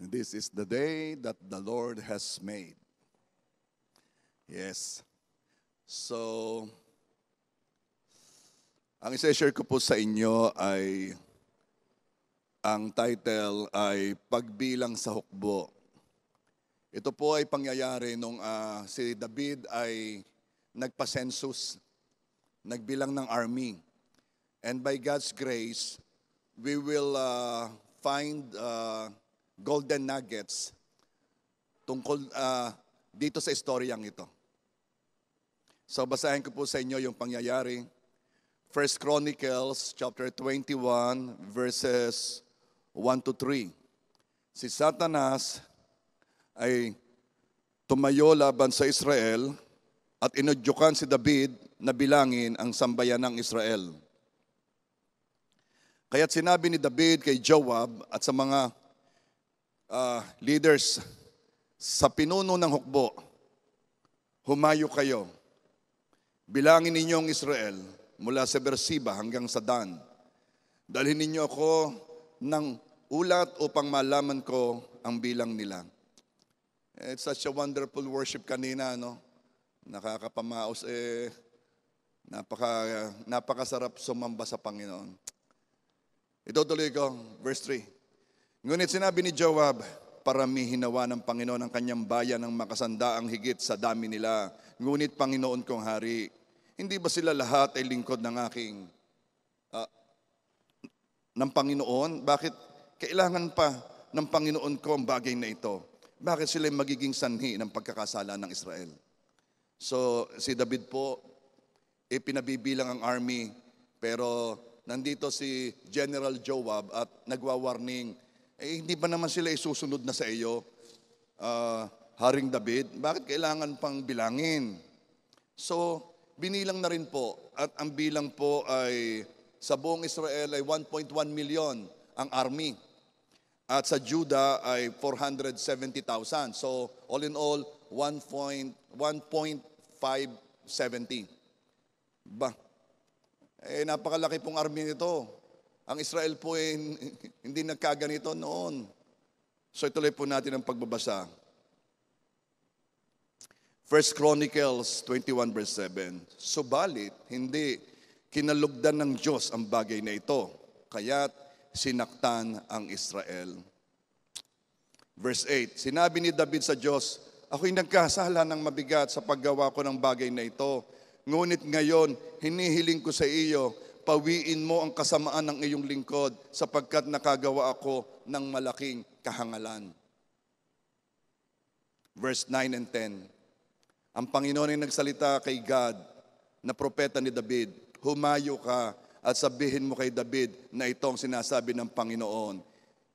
This is the day that the Lord has made. Yes. So, ang isa-share ko po sa inyo ay, ang title ay Pagbilang sa Hukbo. Ito po ay pangyayari nung si David ay nagpa-census, nagbilang ng army. And by God's grace, we will find golden nuggets tungkol dito sa istoryang ito. So basahin ko po sa inyo yung pangyayari. 1 Chronicles chapter 21 verses 1 to 3. Si Satanas ay tumayo laban sa Israel at inudyukan si David na bilangin ang sambayan ng Israel. Kaya't sinabi ni David kay Joab at sa mga leaders sa pinuno ng hukbo, humayo kayo. Bilangin ninyo ang Israel mula sa Beersheba hanggang sa Dan. Dalhin ninyo ako ng ulat upang malaman ko ang bilang nila. It's such a wonderful worship kanina, no? Nakakapamaos, napakasarap sumamba sa Panginoon. Itutuloy ko, verse 3. Ngunit sinabi ni Joab, paramihin nawa ng Panginoon ang kanyang bayan ng makasandaang higit sa dami nila. Ngunit Panginoon kong hari, hindi ba sila lahat ay lingkod ng aking ng Panginoon? Bakit kailangan pa ng Panginoon ko ang bagay na ito? Bakit sila magiging sanhi ng pagkakasala ng Israel? So si David po, pinabibilang ang army, pero nandito si General Joab at nagwa-warning, hindi ba naman sila isusunod na sa iyo, Haring David? Bakit kailangan pang bilangin? So, binilang na rin po. At ang bilang po ay sa buong Israel ay 1.1 million ang army. At sa Judah ay 470,000. So, all in all, 1.570. Napakalaki pong army nito. Ang Israel po ay hindi nagkaganito noon. So ituloy po natin ang pagbabasa. 1 Chronicles 21 verse 7. Subalit, hindi kinalugdan ng Diyos ang bagay na ito, kaya't sinaktan ang Israel. Verse 8. Sinabi ni David sa Diyos, ako'y nagkasala ng mabigat sa paggawa ko ng bagay na ito. Ngunit ngayon, hinihiling ko sa iyo, pawiin mo ang kasamaan ng iyong lingkod sapagkat nakagawa ako ng malaking kahangalan. Verse 9 and 10. Ang Panginoon ay nagsalita kay God na propeta ni David, humayo ka at sabihin mo kay David na itong sinasabi ng Panginoon.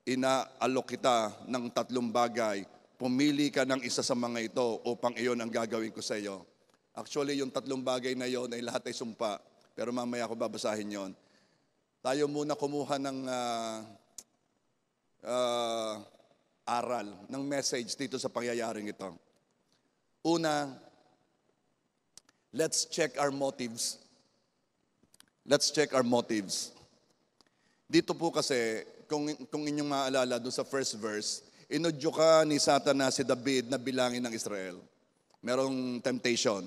Inaalok kita ng 3 bagay. Pumili ka ng isa sa mga ito upang iyon ang gagawin ko sa iyo. Actually, yung 3 bagay na iyon ay lahat ay sumpa. Pero mamaya ko babasahin yon. Tayo muna kumuha ng aral, ng message dito sa pangyayaring ito. Una, let's check our motives. Let's check our motives. Dito po kasi, kung inyong maalala doon sa first verse, inudyo ni Satanas si David na bilangin ng Israel. Merong temptation.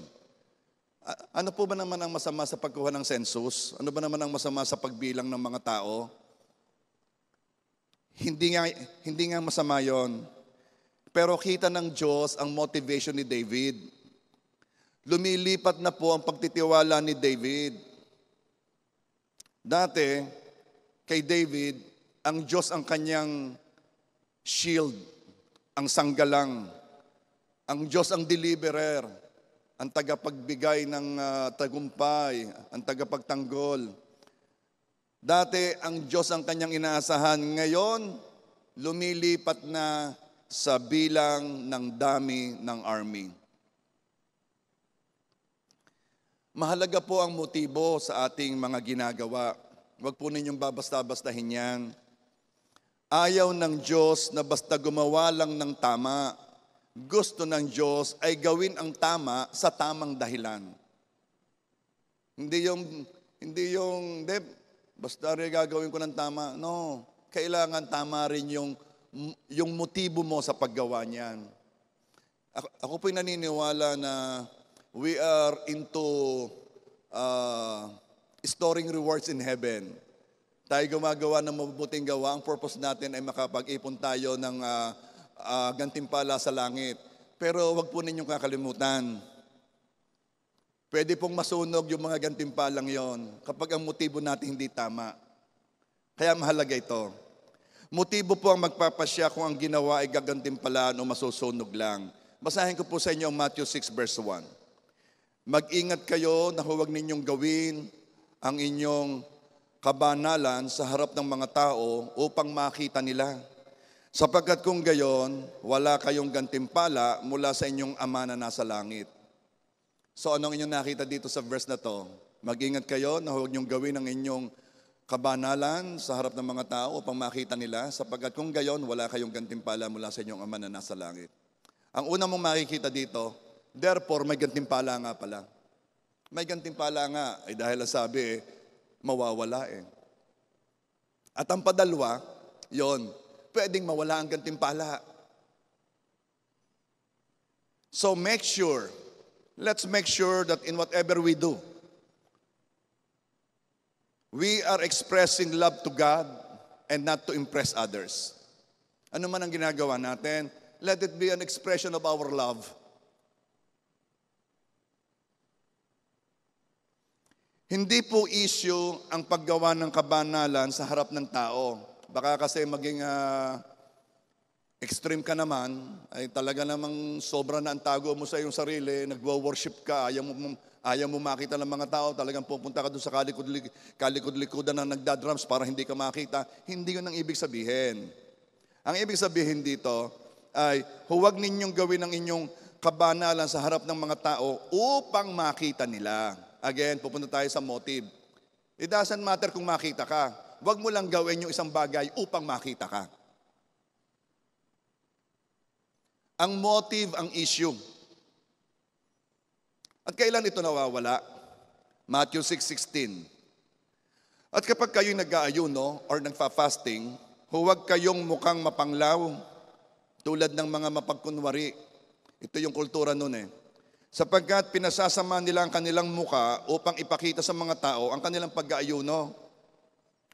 Ano po ba naman ang masama sa pagkuha ng census? Ano ba naman ang masama sa pagbilang ng mga tao? Hindi nga masama yon. Pero kita ng Diyos ang motivation ni David. Lumilipat na po ang pagtitiwala ni David. Dati, kay David, ang Diyos ang kanyang shield, ang sanggalang. Ang Diyos ang deliverer, ang tagapagbigay ng tagumpay, ang tagapagtanggol. Dati, ang Diyos ang kanyang inaasahan. Ngayon, lumilipat na sa bilang ng dami ng army. Mahalaga po ang motibo sa ating mga ginagawa. Huwag po ninyong babasta-bastahin yan. Ayaw ng Diyos na basta gumawa lang ng tama. Gusto ng Diyos ay gawin ang tama sa tamang dahilan. Hindi yung, basta rin gagawin ko ng tama. No, kailangan tama rin yung yung motibo mo sa paggawa niyan. Ako po'y naniniwala na we are into storing rewards in heaven. Tayo gumagawa ng mabubuting gawa, ang purpose natin ay makapag-ipon tayo ng gantimpala sa langit. Pero wag po ninyong kakalimutan, pwede pong masunog yung mga gantimpalang yon kapag ang motibo natin hindi tama. Kaya mahalaga ito. Motibo po ang magpapasya kung ang ginawa ay gagantimpalaan o masusunog lang. Basahin ko po sa inyo ang Matthew 6 verse 1. Mag-ingat kayo na huwag ninyong gawin ang inyong kabanalan sa harap ng mga tao upang makita nila. Sapagkat kung gayon, wala kayong gantimpala mula sa inyong Ama na nasa langit. So anong inyong nakita dito sa verse na to? Mag-ingat kayo na huwag niyong gawin ang inyong kabanalan sa harap ng mga tao upang makita nila, sapagkat kung gayon, wala kayong gantimpala mula sa inyong Ama na nasa langit. Ang una mong makikita dito, therefore may gantimpala nga pala. May gantimpala nga, ay dahil sabi mawawala eh. At ang padalwa, yon, pwedeng mawala ang gantimpala. So let's make sure that in whatever we do, we are expressing love to God and not to impress others. Ano man ang ginagawa natin, let it be an expression of our love. Hindi po issue ang paggawa ng kabanalan sa harap ng tao. Baka kasi maging extreme ka naman, ay talaga namang sobra na ang tago mo sa iyong sarili, nagwo-worship ka, ayaw mo makita ng mga tao, talagang pupunta ka doon sa kalikod-likodan na nagdadrums para hindi ka makita. Hindi yun ang ibig sabihin. Ang ibig sabihin dito ay huwag ninyong gawin ang inyong kabanalan sa harap ng mga tao upang makita nila. Again, pupunta tayo sa motive. It doesn't matter kung makita ka. Huwag mo lang gawin yung isang bagay upang makita ka. Ang motive ang issue. At kailan ito nawawala? Matthew 6:16. At kapag kayo'y nag-aayuno or nagfa-fasting, huwag kayong mukhang mapanglaw tulad ng mga mapagkunwari. Ito yung kultura nun eh. Sapagkat pinasasama nila ang kanilang muka upang ipakita sa mga tao ang kanilang pag-aayuno.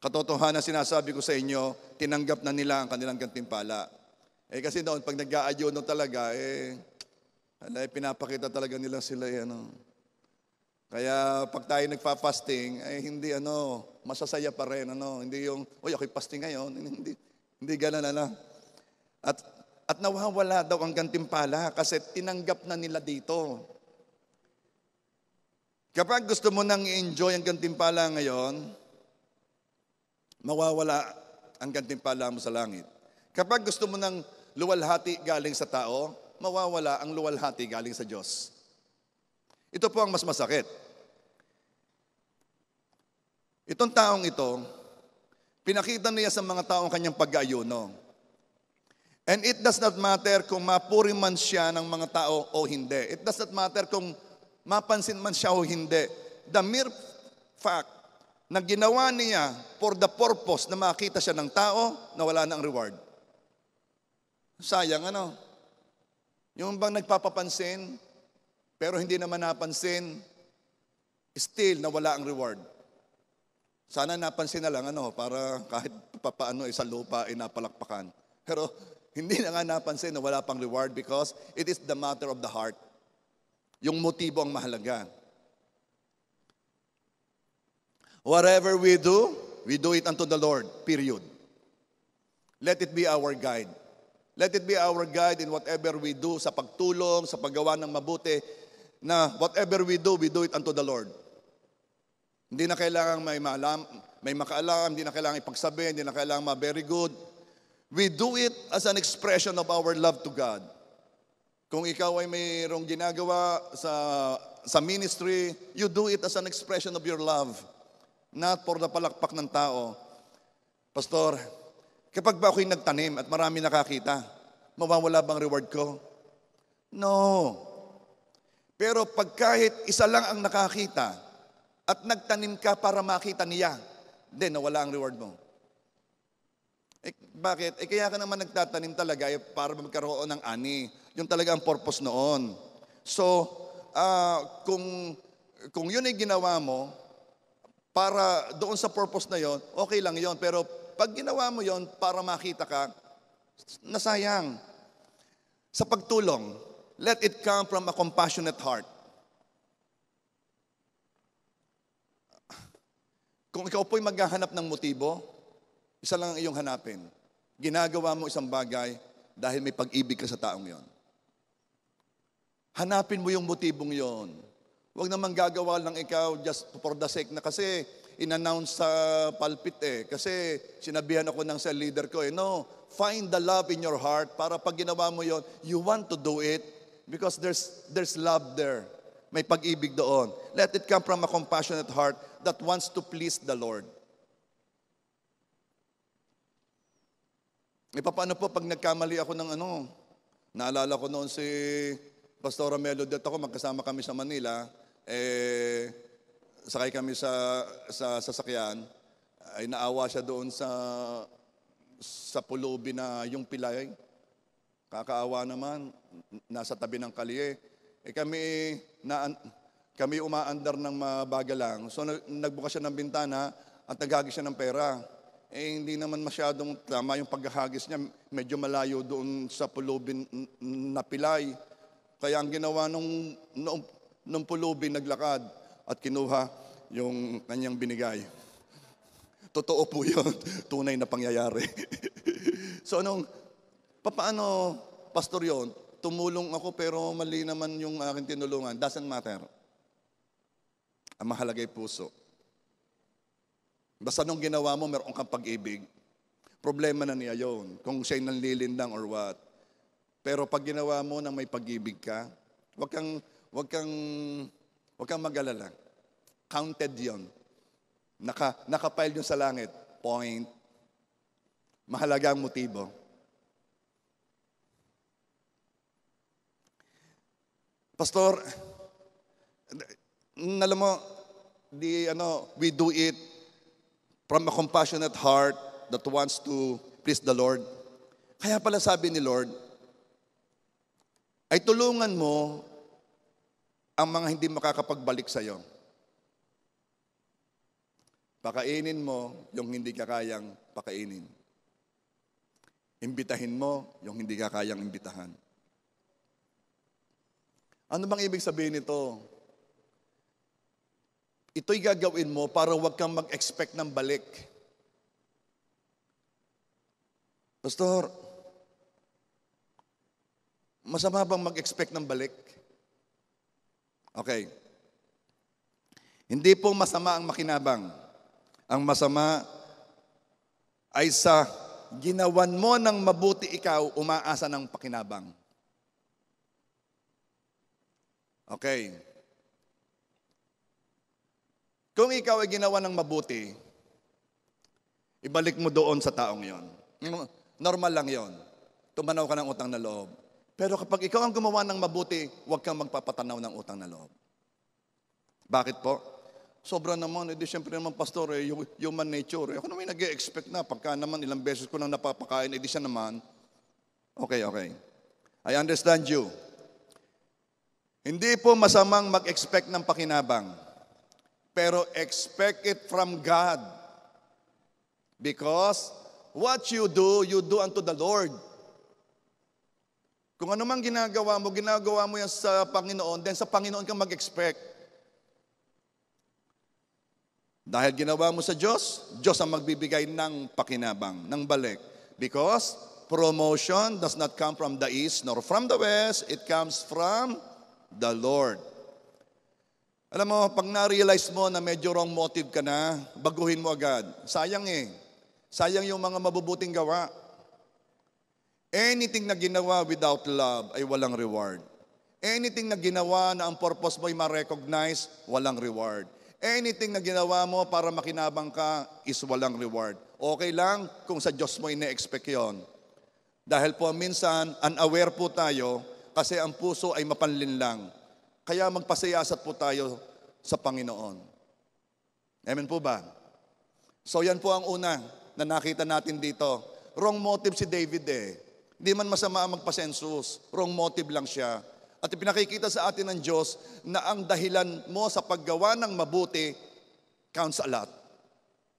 Katotohanan sinasabi ko sa inyo, tinanggap na nila ang kanilang gantimpala. Kasi noon, pag nag-aayuno talaga, pinapakita talaga nila sila. Kaya pag tayo nagfa-fasting, hindi masasaya pa rin. Hindi yung, ako'y fasting ngayon. Hindi ganun. At nawawala daw ang gantimpala kasi tinanggap na nila dito. Kapag gusto mo nang i-enjoy ang gantimpala ngayon, mawawala ang gantimpala mo sa langit. Kapag gusto mo nang luwalhati galing sa tao, mawawala ang luwalhati galing sa Diyos. Ito po ang mas masakit. Itong taong ito, pinakita niya sa mga taong kanyang pag-aayuno. And it does not matter kung mapuri man siya ng mga tao o hindi. It does not matter kung mapansin man siya o hindi. The mere fact na ginawa niya for the purpose na makita siya ng tao na wala na ang reward. Sayang Yung bang nagpapapansin, pero hindi naman napansin, still nawala ang reward. Sana napansin na lang para kahit papaano sa lupa napalakpakan. Pero hindi na nga napansin na wala pang reward because it is the matter of the heart. Yung motibo ang mahalaga. Whatever we do it unto the Lord, period. Let it be our guide. Let it be our guide in whatever we do, sa pagtulong, sa paggawa ng mabuti, na whatever we do it unto the Lord. Hindi na kailangan may makaalam, hindi na kailangan ipagsabi, hindi na kailangan ma-very good. We do it as an expression of our love to God. Kung ikaw ay mayroong ginagawa sa ministry, you do it as an expression of your love. Not for the palakpak ng tao. Pastor, kapag ba ako'y nagtanim at marami nakakita, mawawala bang reward ko? No. Pero pag kahit isa lang ang nakakita at nagtanim ka para makita niya, then nawala ang reward mo. Bakit? Kaya ka naman nagtatanim talaga para magkaroon ng ani. Yun talaga ang purpose noon. So, kung yun ay ginawa mo, para doon sa purpose na yon, okay lang yon. Pero pag ginawa mo yon para makita ka, nasayang. Sa pagtulong, let it come from a compassionate heart. Kung ikaw po'y maghahanap ng motibo, isa lang ang iyong hanapin. Ginagawa mo isang bagay dahil may pag-ibig ka sa taong yon. Hanapin mo yung motibong yon. Huwag naman gagawa lang ikaw just for the sake na kasi in-announce sa pulpit Kasi sinabihan ako ng cell leader ko No, find the love in your heart para pag ginawa mo yon, you want to do it because there's love there. May pag-ibig doon. Let it come from a compassionate heart that wants to please the Lord. Paano po pag nagkamali ako ng naalala ko noon si Pastora Melody at ako, magkasama kami sa Manila, sakay kami sa sasakyan, ay naawa siya doon sa pulubi na yung pilay. Kakaawa naman, nasa tabi ng kalye. Kami umaandar ng mabagal lang. So nagbukas siya ng bintana at naghagis siya ng pera. Hindi naman masyadong tama yung paghahagis niya. Medyo malayo doon sa pulubi na pilay. Kaya ang ginawa nung pulubi, naglakad at kinuha yung kanyang binigay. Totoo po yun. Tunay na pangyayari. So paano, pastor yun? Tumulong ako pero mali naman yung aking tinulungan. Doesn't matter. Ang mahalaga ay puso. Basta nung ginawa mo, meron kang pag-ibig. Problema na niya yun. Kung siya'y nanlilindang or what. Pero pag ginawa mo na may pag-ibig ka, wag kang mag-alala. Counted yon. Nakapile yun sa langit. Point. Mahalaga ang motibo. Pastor, alam mo, we do it from a compassionate heart that wants to please the Lord. Kaya pala sabi ni Lord, ay tulungan mo ang mga hindi makakapagbalik sa iyo. Pakainin mo yung hindi ka kayang pakainin. Imbitahin mo yung hindi ka kayang imbitahan. Ano bang ibig sabihin nito? Ito'y gagawin mo para huwag kang mag-expect ng balik. Pastor, masama bang mag-expect ng balik? Okay. Hindi po masama ang makinabang. Ang masama ay sa ginawan mo ng mabuti ikaw, umaasa ng pakinabang. Okay. Kung ikaw ay ginawa ng mabuti, ibalik mo doon sa taong yon. Normal lang yon. Tumanaw ka ng utang na loob. Pero kapag ikaw ang gumawa ng mabuti, huwag kang magpapatanaw ng utang na loob. Bakit po? Sobra naman, siyempre naman pastor, human nature. Ako naman nag-e-expect na, pagka naman ilang beses ko nang napapakain, siya naman. Okay. I understand you. Hindi po masamang mag-expect ng pakinabang. Pero expect it from God. Because what you do unto the Lord. Kung ano mang ginagawa mo yan sa Panginoon, then sa Panginoon ka mag-expect. Dahil ginawa mo sa Diyos, Diyos ang magbibigay ng pakinabang, ng balik. Because promotion does not come from the east nor from the west, it comes from the Lord. Alam mo, pag na-realize mo na medyo wrong motive ka na, baguhin mo agad. Sayang Sayang yung mga mabubuting gawa. Anything na ginawa without love ay walang reward. Anything na ginawa na ang purpose mo ay ma-recognize, walang reward. Anything na ginawa mo para makinabang ka is walang reward. Okay lang kung sa Diyos mo ine-expect yun. Dahil po minsan, unaware po tayo kasi ang puso ay mapanlinlang. Kaya magpasiyasat po tayo sa Panginoon. Amen po ba? So yan po ang una na nakita natin dito. Wrong motive si David eh. Hindi man masama ang magpasensus. Wrong motive lang siya. At ipinakikita sa atin ng Diyos na ang dahilan mo sa paggawa ng mabuti counts a lot.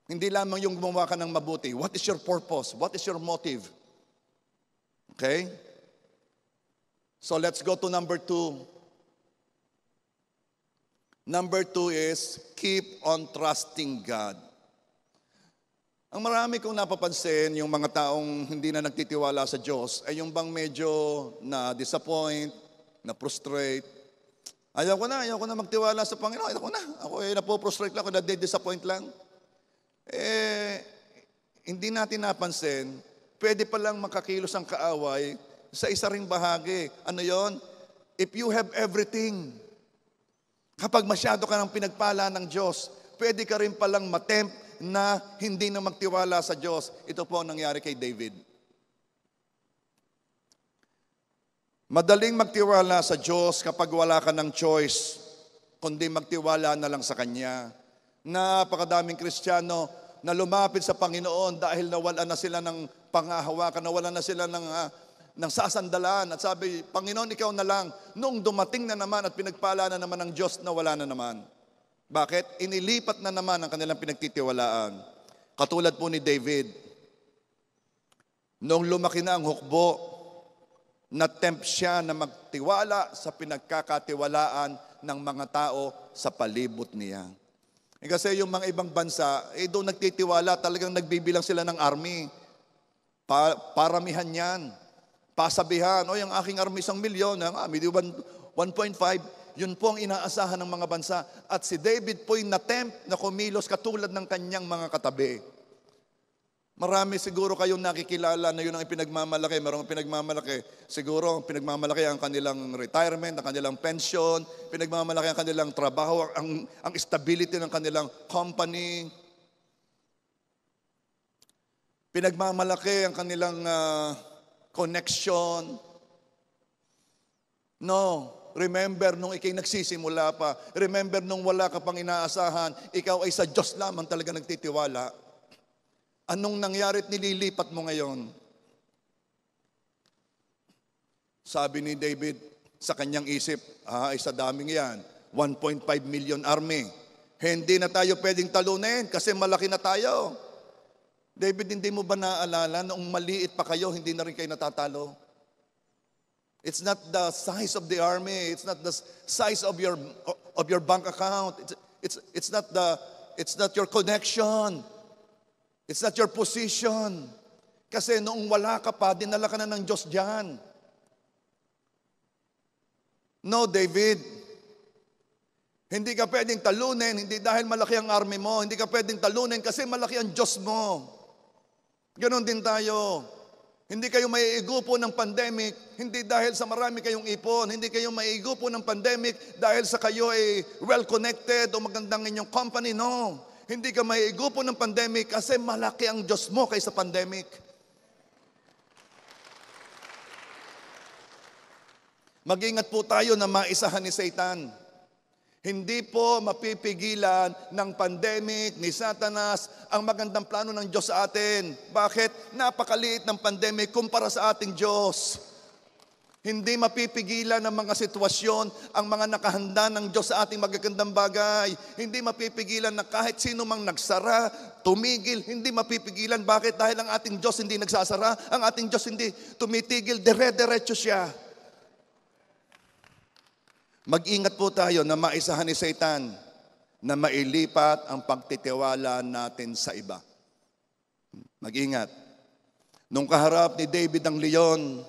Hindi lamang yung gumawa ka ng mabuti. What is your purpose? What is your motive? Okay? So let's go to number 2. Number 2 is keep on trusting God. Ang marami kong napapansin, yung mga taong hindi na nagtitiwala sa Diyos, ay yung bang medyo na-disappoint, na-frustrate. Ayaw ko na magtiwala sa Panginoon. Ako napoprostrate lang, ako na-disappoint lang. Hindi natin napansin, pwede palang makakilos ang kaaway sa isa ring bahagi. Ano yon? If you have everything, kapag masyado ka ng pinagpala ng Diyos, pwede ka rin palang matempt na hindi na magtiwala sa Diyos. Ito po ang nangyari kay David. Madaling magtiwala sa Diyos kapag wala ka ng choice, kundi magtiwala na lang sa Kanya. Napakadaming Kristiyano na lumapit sa Panginoon dahil nawalan na sila ng pangahawakan, nawalan na sila ng sasandalan. At sabi, Panginoon, ikaw na lang. Nung dumating na naman at pinagpala na naman ng Diyos, nawala na naman. Bakit? Inilipat na naman ang kanilang pinagtitiwalaan. Katulad po ni David. Nung lumaki na ang hukbo, na-tempt siya na magtiwala sa pinagkakatiwalaan ng mga tao sa palibot niya. Kasi yung mga ibang bansa, doon nagtitiwala, talagang nagbibilang sila ng army. Paramihan yan. Pasabihan, yung aking army 1 milyon, may 1.5, yun po ang inaasahan ng mga bansa. At si David po'y na-tempt na kumilos katulad ng kanyang mga katabi. Marami siguro kayong nakikilala na yun ang pinagmamalaki. Marami pinagmamalaki. Siguro pinagmamalaki ang kanilang retirement, ang kanilang pension, pinagmamalaki ang kanilang trabaho, ang stability ng kanilang company. Pinagmamalaki ang kanilang connection. No. Remember nung ikay nagsisimula pa. Remember nung wala ka pang inaasahan. Ikaw ay sa Diyos lamang talaga nagtitiwala. Anong nangyari at nililipat mo ngayon? Sabi ni David sa kanyang isip, ay sa daming yan, 1.5 million army. Hindi na tayo pwedeng talunin kasi malaki na tayo. David, hindi mo ba naaalala noong maliit pa kayo, hindi na rin kayo natatalo? It's not the size of the army. It's not the size of your bank account. It's not your connection. It's not your position. Kasi noong wala ka pa, dinala ka na ng Diyos diyan. No, David. Hindi ka pwedeng talunin, hindi dahil malaki ang army mo. Hindi ka pwedeng talunin kasi malaki ang Diyos mo. Ganon din tayo. Hindi kayo maiigupo ng pandemic, hindi dahil sa marami kayong ipon. Hindi kayo maiigupo ng pandemic dahil sa kayo ay well-connected o magandang inyong company. No. Hindi ka maiigupo ng pandemic kasi malaki ang Diyos mo kaysa pandemic. Mag-ingat po tayo na maisahan ni Satan. Hindi po mapipigilan ng pandemic ni Satanas ang magandang plano ng Diyos sa atin. Bakit? Napakaliit ng pandemic kumpara sa ating Diyos. Hindi mapipigilan ng mga sitwasyon ang mga nakahanda ng Diyos sa ating magagandang bagay. Hindi mapipigilan na kahit sino mang nagsara, tumigil, hindi mapipigilan. Bakit? Dahil ang ating Diyos hindi nagsasara, ang ating Diyos hindi tumitigil, dire-diretso siya. Mag-ingat po tayo na maisahan ni Satan na mailipat ang pagtitiwala natin sa iba. Mag-ingat. Nung kaharap ni David ang leon,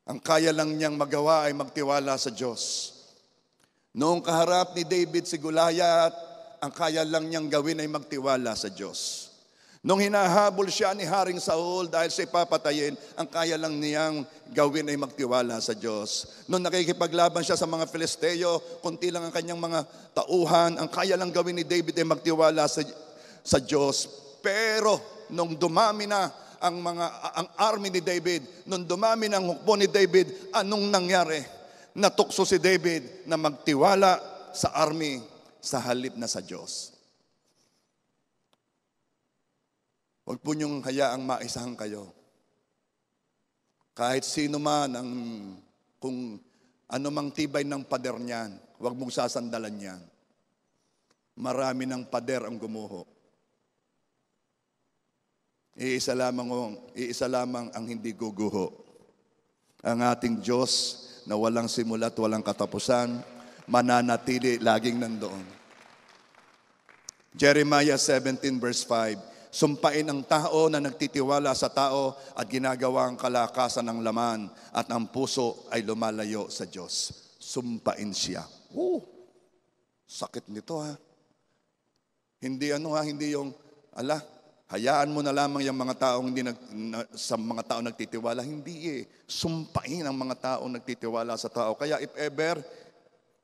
ang kaya lang niyang magawa ay magtiwala sa Diyos. Noong kaharap ni David si Goliath, ang kaya lang niyang gawin ay magtiwala sa Diyos. Nung hinahabol siya ni Haring Saul dahil siya papatayin, ang kaya lang niyang gawin ay magtiwala sa Diyos. Nung nakikipaglaban siya sa mga Filisteo, kunti lang ang kanyang mga tauhan, ang kaya lang gawin ni David ay magtiwala sa Diyos. Pero nung dumami na ang army ni David, nung dumami na ang hukbo ni David, anong nangyari? Natukso si David na magtiwala sa army sa halip na sa Diyos. Huwag po niyong hayaang maisahan kayo. Kahit sino man kung ano mang tibay ng pader niyan, huwag mong sasandalan yan. Marami ng pader ang gumuho. Iisa lamang ang hindi guguho. Ang ating Diyos na walang simula at walang katapusan, mananatili laging nandoon. Jeremiah 17 verse 5, sumpain ang tao na nagtitiwala sa tao at ginagawa ang kalakasan ng laman at ang puso ay lumalayo sa Diyos. Sumpain siya. Sakit nito ha. Hindi hindi yung, hayaan mo na lamang yung mga taong sa mga taong nagtitiwala. Hindi Sumpain ang mga taong nagtitiwala sa tao. Kaya if ever,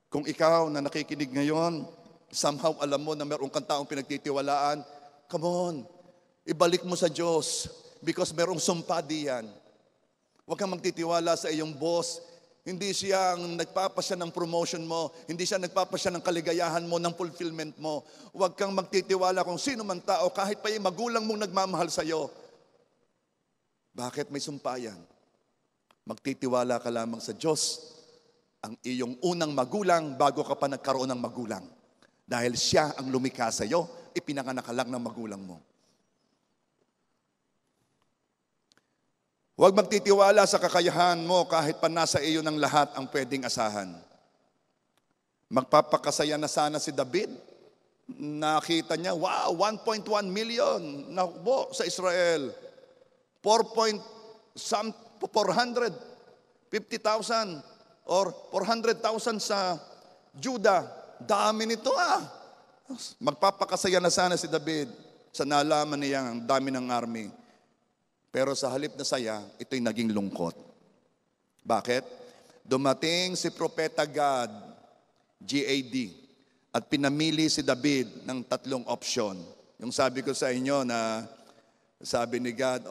kung ikaw na nakikinig ngayon, somehow alam mo na meron kang taong pinagtitiwalaan, come on, ibalik mo sa Diyos because merong sumpa diyan. Huwag kang magtitiwala sa iyong boss. Hindi siya ang nagpapasya ng promotion mo. Hindi siya nagpapasya ng kaligayahan mo, ng fulfillment mo. Huwag kang magtitiwala kung sino man tao, kahit pa yung magulang mong nagmamahal sa iyo. Bakit may sumpa yan? Magtitiwala ka lamang sa Diyos, ang iyong unang magulang bago ka pa nagkaroon ng magulang. Dahil siya ang lumikha sa iyo, ipinanganak ka lang ng magulang mo. Huwag magtitiwala sa kakayahan mo kahit pa nasa iyo ng lahat ang pwedeng asahan. Magpapakasaya na sana si David. Nakita niya, wow, 1.1 million nakubo sa Israel. 450,000 or 400,000 sa Judah. Dami nito Magpapakasaya na sana si David sa nalaman niya ang dami ng army. Pero sa halip na saya, ito'y naging lungkot. Bakit? Dumating si Propeta Gad, GAD, at pinamili si David ng 3 option. Yung sabi ko sa inyo na sabi ni God,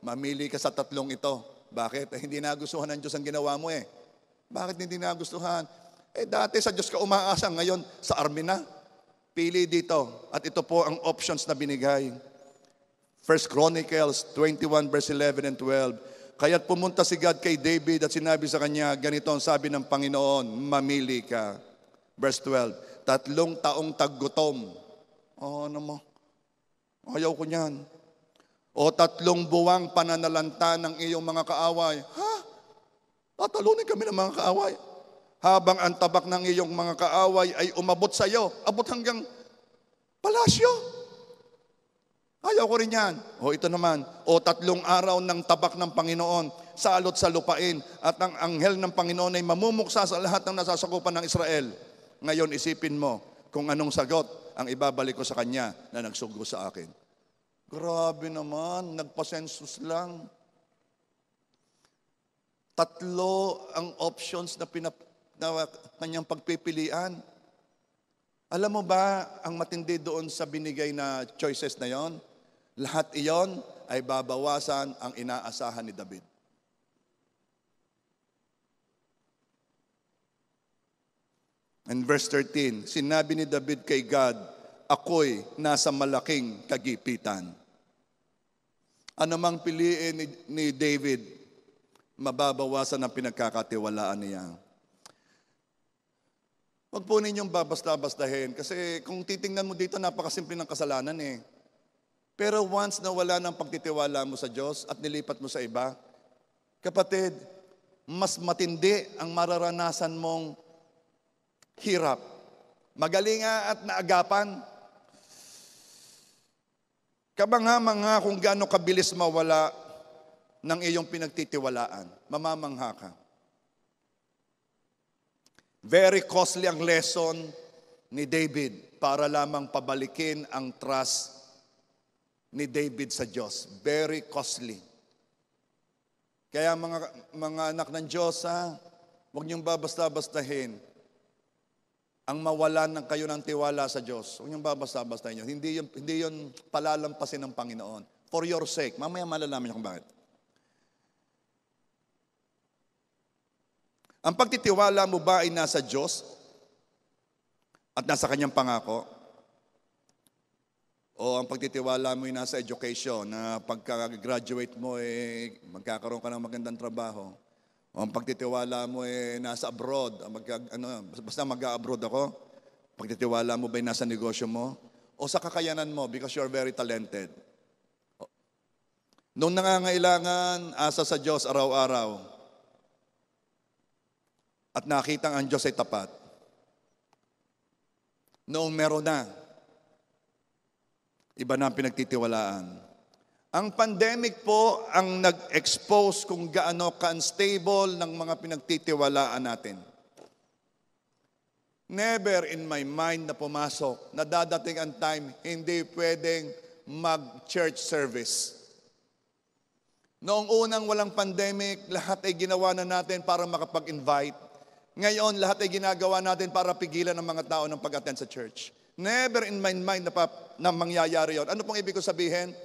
mamili ka sa 3 ito. Bakit? Hindi nagustuhan ng Diyos ang ginawa mo Bakit hindi nagustuhan? Dati sa Diyos ka umaasa, ngayon sa army na. Pili dito. At ito po ang options na binigay. 1 Chronicles 21 verse 11 and 12. Kaya't pumunta si God kay David at sinabi sa kanya, ganito ang sabi ng Panginoon, mamili ka. Verse 12, 3 taong taggutom. Ano mo? Ayaw ko niyan. O 3 buwang pananalanta ng iyong mga kaaway. Tatalunin kami ng mga kaaway. Habang ang tabak ng iyong mga kaaway ay umabot sa iyo, abot hanggang palasyo. Ayaw ko rin yan. Ito naman. 3 araw ng tabak ng Panginoon, salot sa lupain, at ang anghel ng Panginoon ay mamumuksa sa lahat ng nasasakupan ng Israel. Ngayon, isipin mo kung anong sagot ang ibabalik ko sa kanya na nagsugo sa akin. Grabe naman, nagpasensus lang. 3 ang options na kanyang pagpipilian. Alam mo ba ang matindi doon sa binigay na choices na yon? Lahat iyon ay babawasan ang inaasahan ni David. And verse 13, sinabi ni David kay God, ako'y nasa malaking kagipitan. Ano mang piliin ni David, mababawasan ang pinagkakatiwalaan niya. Huwag po ninyong babasta-bastahin kasi kung titingnan mo dito, napakasimple ng kasalanan Pero once na wala ng pagtitiwala mo sa Diyos at nilipat mo sa iba, kapatid, mas matindi ang mararanasan mong hirap. Magalinga at naagapan. Kamangha-mangha kung gaano kabilis mawala ng iyong pinagtitiwalaan. Mamamangha ka. Very costly ang lesson ni David para lamang pabalikin ang trust ni David sa Diyos. Very costly. Kaya mga anak ng Diyos, huwag niyong babasta-bastahin ang mawalan ng kayo ng tiwala sa Diyos. Huwag niyong babasta-bastahin yun. Hindi yun palalampasin ng Panginoon. For your sake. Mamaya malalaman niyo kung bakit. Ang pagtitiwala mo ba ay nasa Diyos at nasa Kanyang pangako? O ang pagtitiwala mo ay nasa education, na pagka-graduate mo, magkakaroon ka ng magandang trabaho. O ang pagtitiwala mo ay nasa abroad, basta mag-abroad ako. Pagtitiwala mo ba ay nasa negosyo mo? O sa kakayanan mo because you're very talented? Nung nangangailangan, asa sa Diyos araw-araw. At nakitang ang Diyos ay tapat. Noong meron na, iba na ang pinagtitiwalaan. Ang pandemic po ang nag-expose kung gaano ka-unstable ng mga pinagtitiwalaan natin. Never in my mind na pumasok na dadating ang time hindi pwedeng mag-church service. Noong unang walang pandemic, lahat ay ginawa na natin para makapag-invite. Ngayon, lahat ay ginagawa natin para pigilan ng mga tao ng pag-attend sa church. Never in my mind na mangyayari yon. Ano pong ibig ko sabihin?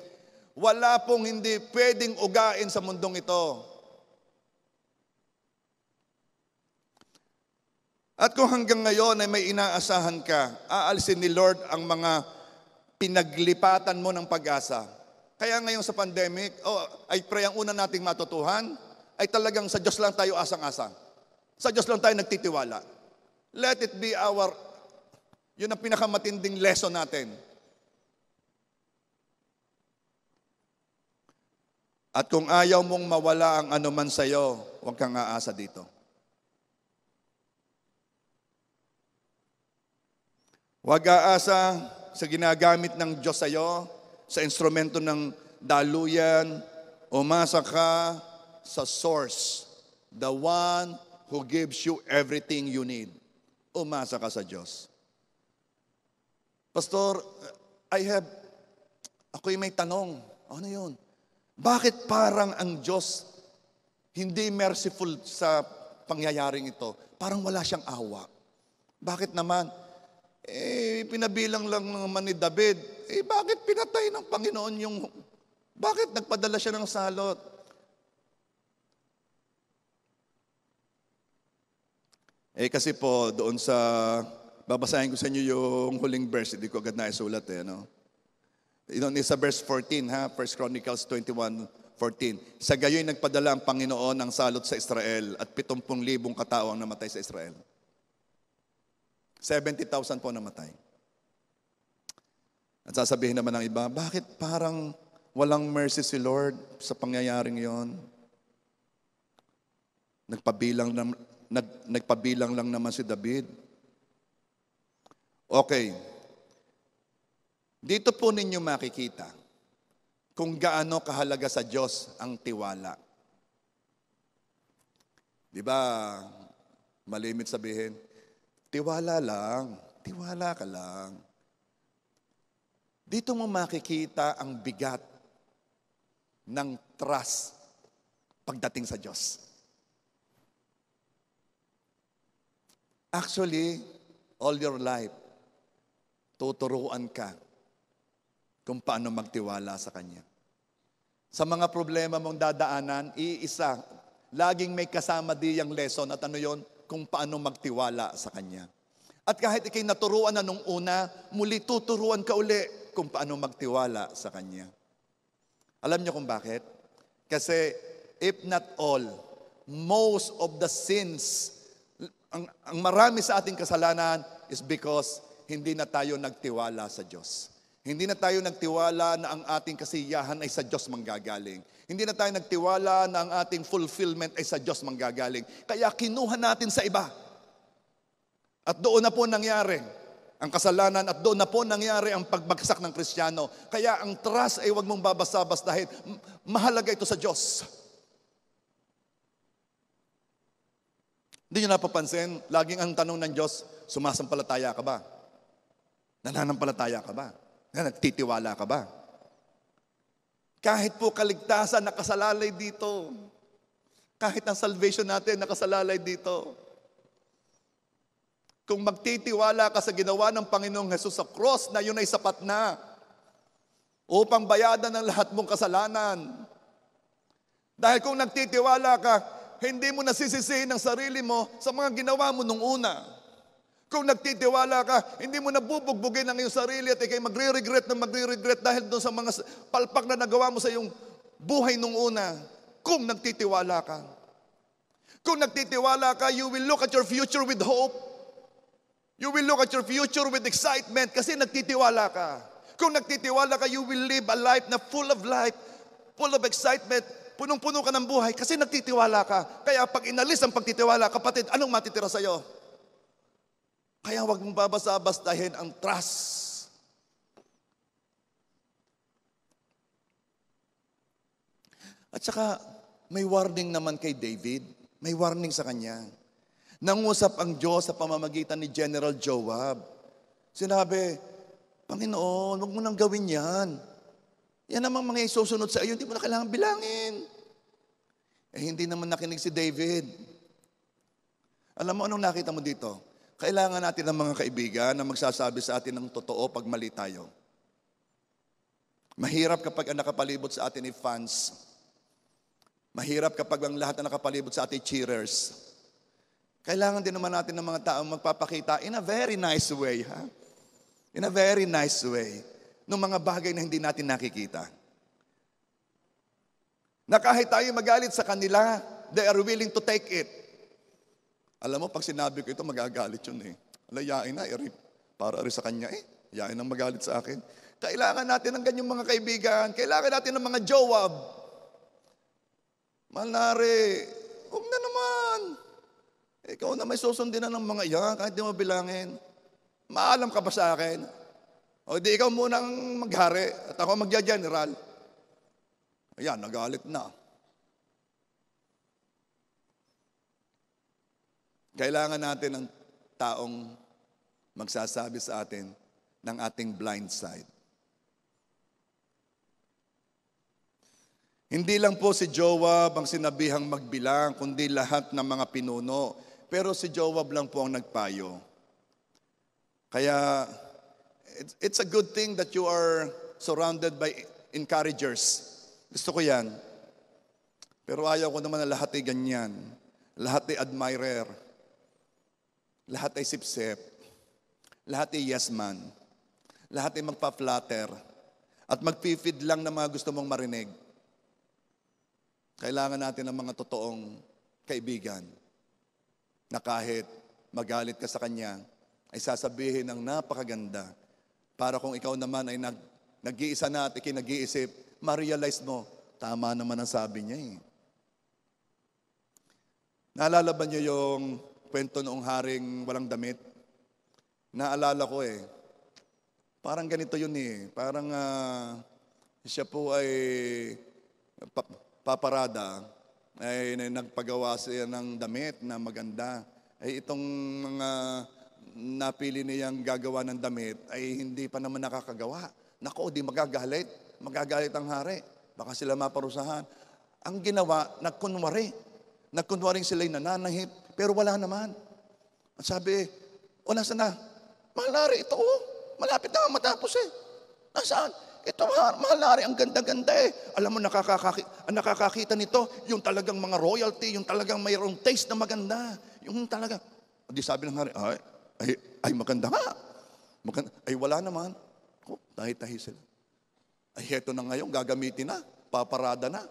Wala pong hindi pwedeng ugain sa mundong ito. At kung hanggang ngayon ay may inaasahan ka, aalisin ni Lord ang mga pinaglipatan mo ng pag-asa. Kaya ngayon sa pandemic, I pray ang una nating matutuhan ay talagang sa Diyos lang tayo asang-asa. Sa Diyos lang tayo nagtitiwala. Let it be yun ang pinakamatinding lesson natin. At kung ayaw mong mawala ang anuman sa'yo, huwag kang aasa dito. Huwag aasa sa ginagamit ng Diyos sa'yo, sa instrumento ng daluyan, umasa ka sa source, the one who gives you everything you need. Umasa ka sa Diyos. Pastor, ako'y may tanong. Ano yun? Bakit parang ang Diyos hindi merciful sa pangyayaring ito? Parang wala siyang awa. Bakit naman? Pinabilang lang naman ni David. Bakit pinatay ng Panginoon bakit nagpadala siya ng salot? Kasi po doon sa babasahin ko sa inyo yung huling verse, hindi ko agad na isulat no? Sa verse 14, 1 Chronicles 21:14. Sa gayoy nagpadala ang Panginoon ng salot sa Israel at 70,000 katao ang namatay sa Israel. 70,000 po namatay. At sasabihin naman ng iba, bakit parang walang mercy si Lord sa pangyayaring yon? Nagpabilang lang naman si David. Okay. Dito po ninyo makikita kung gaano kahalaga sa Diyos ang tiwala. Di ba, malimit sabihin, tiwala ka lang. Dito mo makikita ang bigat ng trust pagdating sa Diyos. Actually, all your life, tuturuan ka kung paano magtiwala sa Kanya. Sa mga problema mong dadaanan, iisa, laging may kasama diyang lesson at ano yon, kung paano magtiwala sa Kanya. At kahit ikay naturuan na nung una, muli tuturuan ka uli kung paano magtiwala sa Kanya. Alam niyo kung bakit? Kasi if not all, most of the sins, ang marami sa ating kasalanan is because hindi na tayo nagtiwala sa Diyos. Hindi na tayo nagtiwala na ang ating kasiyahan ay sa Diyos manggagaling. Hindi na tayo nagtiwala na ang ating fulfillment ay sa Diyos manggagaling. Kaya kinuha natin sa iba. At doon na po nangyari ang kasalanan at doon na po nangyari ang pagbagsak ng Kristiyano. Kaya ang trust ay huwag mong babasa-bastahin. Mahalaga ito sa Diyos. Hindi nyo napapansin, laging ang tanong ng Diyos, sumasampalataya ka ba? Nananampalataya ka ba? Nagtitiwala ka ba? Kahit po kaligtasan, nakasalalay dito. Kahit ang salvation natin, nakasalalay dito. Kung magtitiwala ka sa ginawa ng Panginoong Hesus sa cross, na yun ay sapat na upang bayadan ang lahat mong kasalanan. Dahil kung nagtitiwala ka, hindi mo nasisisihin ang sarili mo sa mga ginawa mo nung una. Kung nagtitiwala ka, hindi mo nabubugbugin ang iyong sarili at ikay magre-regret dahil doon sa mga palpak na nagawa mo sa iyong buhay nung una. Kung nagtitiwala ka. Kung nagtitiwala ka, you will look at your future with hope. You will look at your future with excitement kasi nagtitiwala ka. Kung nagtitiwala ka, you will live a life, full of excitement. Punong-puno ka ng buhay kasi nagtitiwala ka. Kaya pag inalis ang pagtitiwala, kapatid, anong matitira sa'yo? Kaya huwag mong babasa-bastahin ang trust. At saka, may warning naman kay David. May warning sa kanya. Nangusap ang Diyos sa pamamagitan ni General Joab. Sinabi, Panginoon, huwag mo nang gawin yan. Yan namang mga isusunod sa iyo, hindi mo na kailangan bilangin. Hindi naman nakinig si David. Alam mo anong nakita mo dito? Kailangan natin ng mga kaibigan na magsasabi sa atin ng totoo pag mali tayo. Mahirap kapag ang nakapalibot sa atin ay fans. Mahirap kapag ang lahat na nakapalibot sa atin ay cheerers. Kailangan din naman natin ng mga taong magpapakita in a very nice way. Ha? In a very nice way. Ng mga bagay na hindi natin nakikita. Na kahit tayo magalit sa kanila, they are willing to take it. Alam mo, pag sinabi ko ito, magagalit yun eh. Alayain na, para rin sa kanya eh. Yain ang magalit sa akin. Kailangan natin ng ganyang mga kaibigan. Kailangan natin ng mga Joab. Malnari, huwag na naman. Ikaw na may susundin na ng mga yan, kahit di mo bilangin. Maalam ka ba sa akin? O di ikaw munang maghari at ako magja-general. Ayan, nagalit na. Kailangan natin ng taong magsasabi sa atin ng ating blind side. Hindi lang po si Joab ang sinabihang magbilang, kundi lahat ng mga pinuno. Pero si Joab lang po ang nagpayo. Kaya, it's a good thing that you are surrounded by encouragers. Gusto ko yan. Pero ayaw ko naman na lahat ay ganyan. Lahat ay admirer. Lahat ay sip-sip. Lahat ay yes man. Lahat ay magpa-flatter. At magpi-feed lang ng mga gusto mong marinig. Kailangan natin ng mga totoong kaibigan na kahit magalit ka sa kanya, ay sasabihin ng napakaganda para kung ikaw naman ay nag-iisa na at ikinag-iisip, ma-realize mo, tama naman ang sabi niya eh. Naalala ba niyo yung kwento noong haring walang damit? Naalala ko eh. Parang ganito yun eh. Parang siya po ay paparada, ay nagpagawa siya ng damit na maganda. Ay itong mga napili niyang gagawa ng damit ay hindi pa naman nakakagawa. Nako, di magagalit. Magagalit ang hari. Baka sila maparusahan. Ang ginawa, nagkunwari. Nagkunwaring sila'y nananahip, pero wala naman. At sabi, o nasaan na? Mahal na rin, ito malapit na matapos eh. Nasaan? Ito mahal na rin, ang ganda-ganda eh. Alam mo, nakakakita nito, yung talagang mga royalty, yung talagang mayroong taste na maganda. Yung talagang, di sabi ng hari, ay maganda nga. Ay wala naman. Tahi-tahi sila. Ay heto na ngayon, gagamitin na, paparada na.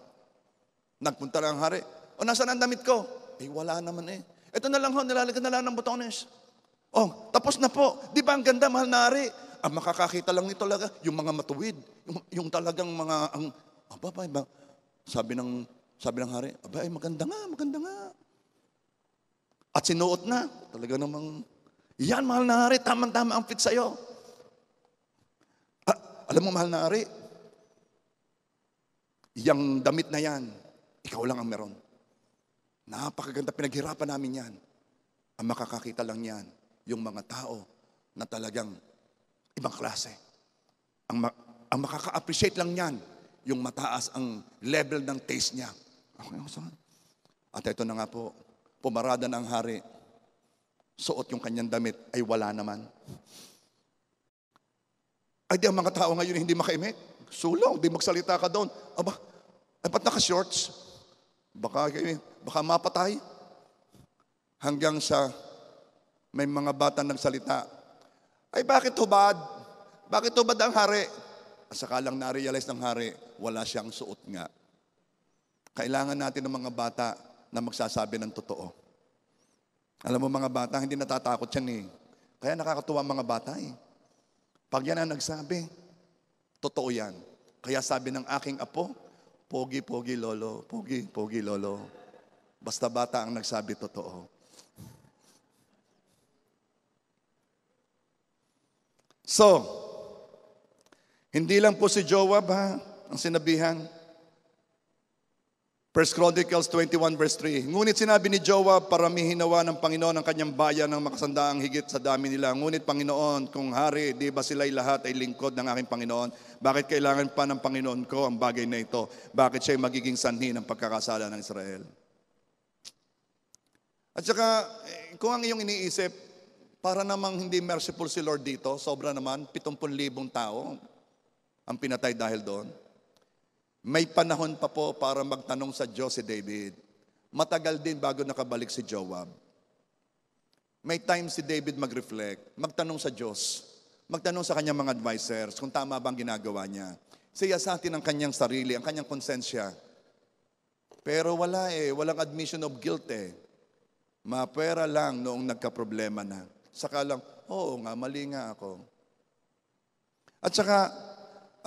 Nagpunta lang ang hari, o nasaan ang damit ko? Ay wala naman eh. Ito na lang ho, nilalagyan na lang ng botones. Oh, tapos na po. Di ba ang ganda, mahal na hari? Ang makakakita lang nito talaga, yung mga matuwid. Yung talagang mga, sabi ng hari, ay maganda nga. At sinuot na. Talaga namang, yan mahal na hari, tama-tama ang fit sa'yo. Alam mo mahal na hari, yung damit na yan, ikaw lang ang meron. Napakaganda, pinaghirapan namin yan. Ang makakakita lang yan, yung mga tao na talagang ibang klase. Ang makaka-appreciate lang yan, yung mataas ang level ng taste niya. At ito na nga po, pumarada ng hari, suot yung kanyang damit, ay wala naman. Ay di ang mga tao ngayon hindi makaimik. Sulong, di magsalita ka doon. Ay ba't naka-shorts? Baka mapatay. Hanggang sa May mga bata nagsalita, ay bakit hubad? Bakit hubad ang hari? At saka lang na-realize ng hari, wala siyang suot nga. Kailangan natin ng mga bata na magsasabi ng totoo. Alam mo mga bata, hindi natatakot yan eh. Kaya nakakatuwa ang mga bata eh. Pag yan ang nagsabi, totoo yan. Kaya sabi ng aking apo, pogi, pogi, lolo. Pogi, pogi, lolo. Basta bata ang nagsabi totoo. So, hindi lang po si Joab ha, ang sinabihan. 1 Chronicles 21 verse 3. Ngunit sinabi ni Joab, paramihin nawa ng Panginoon ang kanyang bayan ng makasandaang higit sa dami nila. Ngunit Panginoon, kung hari, di ba sila'y lahat ay lingkod ng aking Panginoon? Bakit kailangan pa ng Panginoon ko ang bagay na ito? Bakit siya'y magiging sanhi ng pagkakasala ng Israel? At saka, kung ang iyong iniisip, para namang hindi merciful si Lord dito, sobra naman, 70,000 tao ang pinatay dahil doon. May panahon pa po para magtanong sa Diyos si David. Matagal din bago nakabalik si Joab. May time si David mag-reflect, magtanong sa Diyos, magtanong sa kanyang mga advisors kung tama bang ginagawa niya. Siyasatin ang kanyang sarili, ang kanyang konsensya. Pero wala walang admission of guilt eh. Mapera lang noong nagka-problema na. Saka lang, oo nga, mali nga ako. At saka,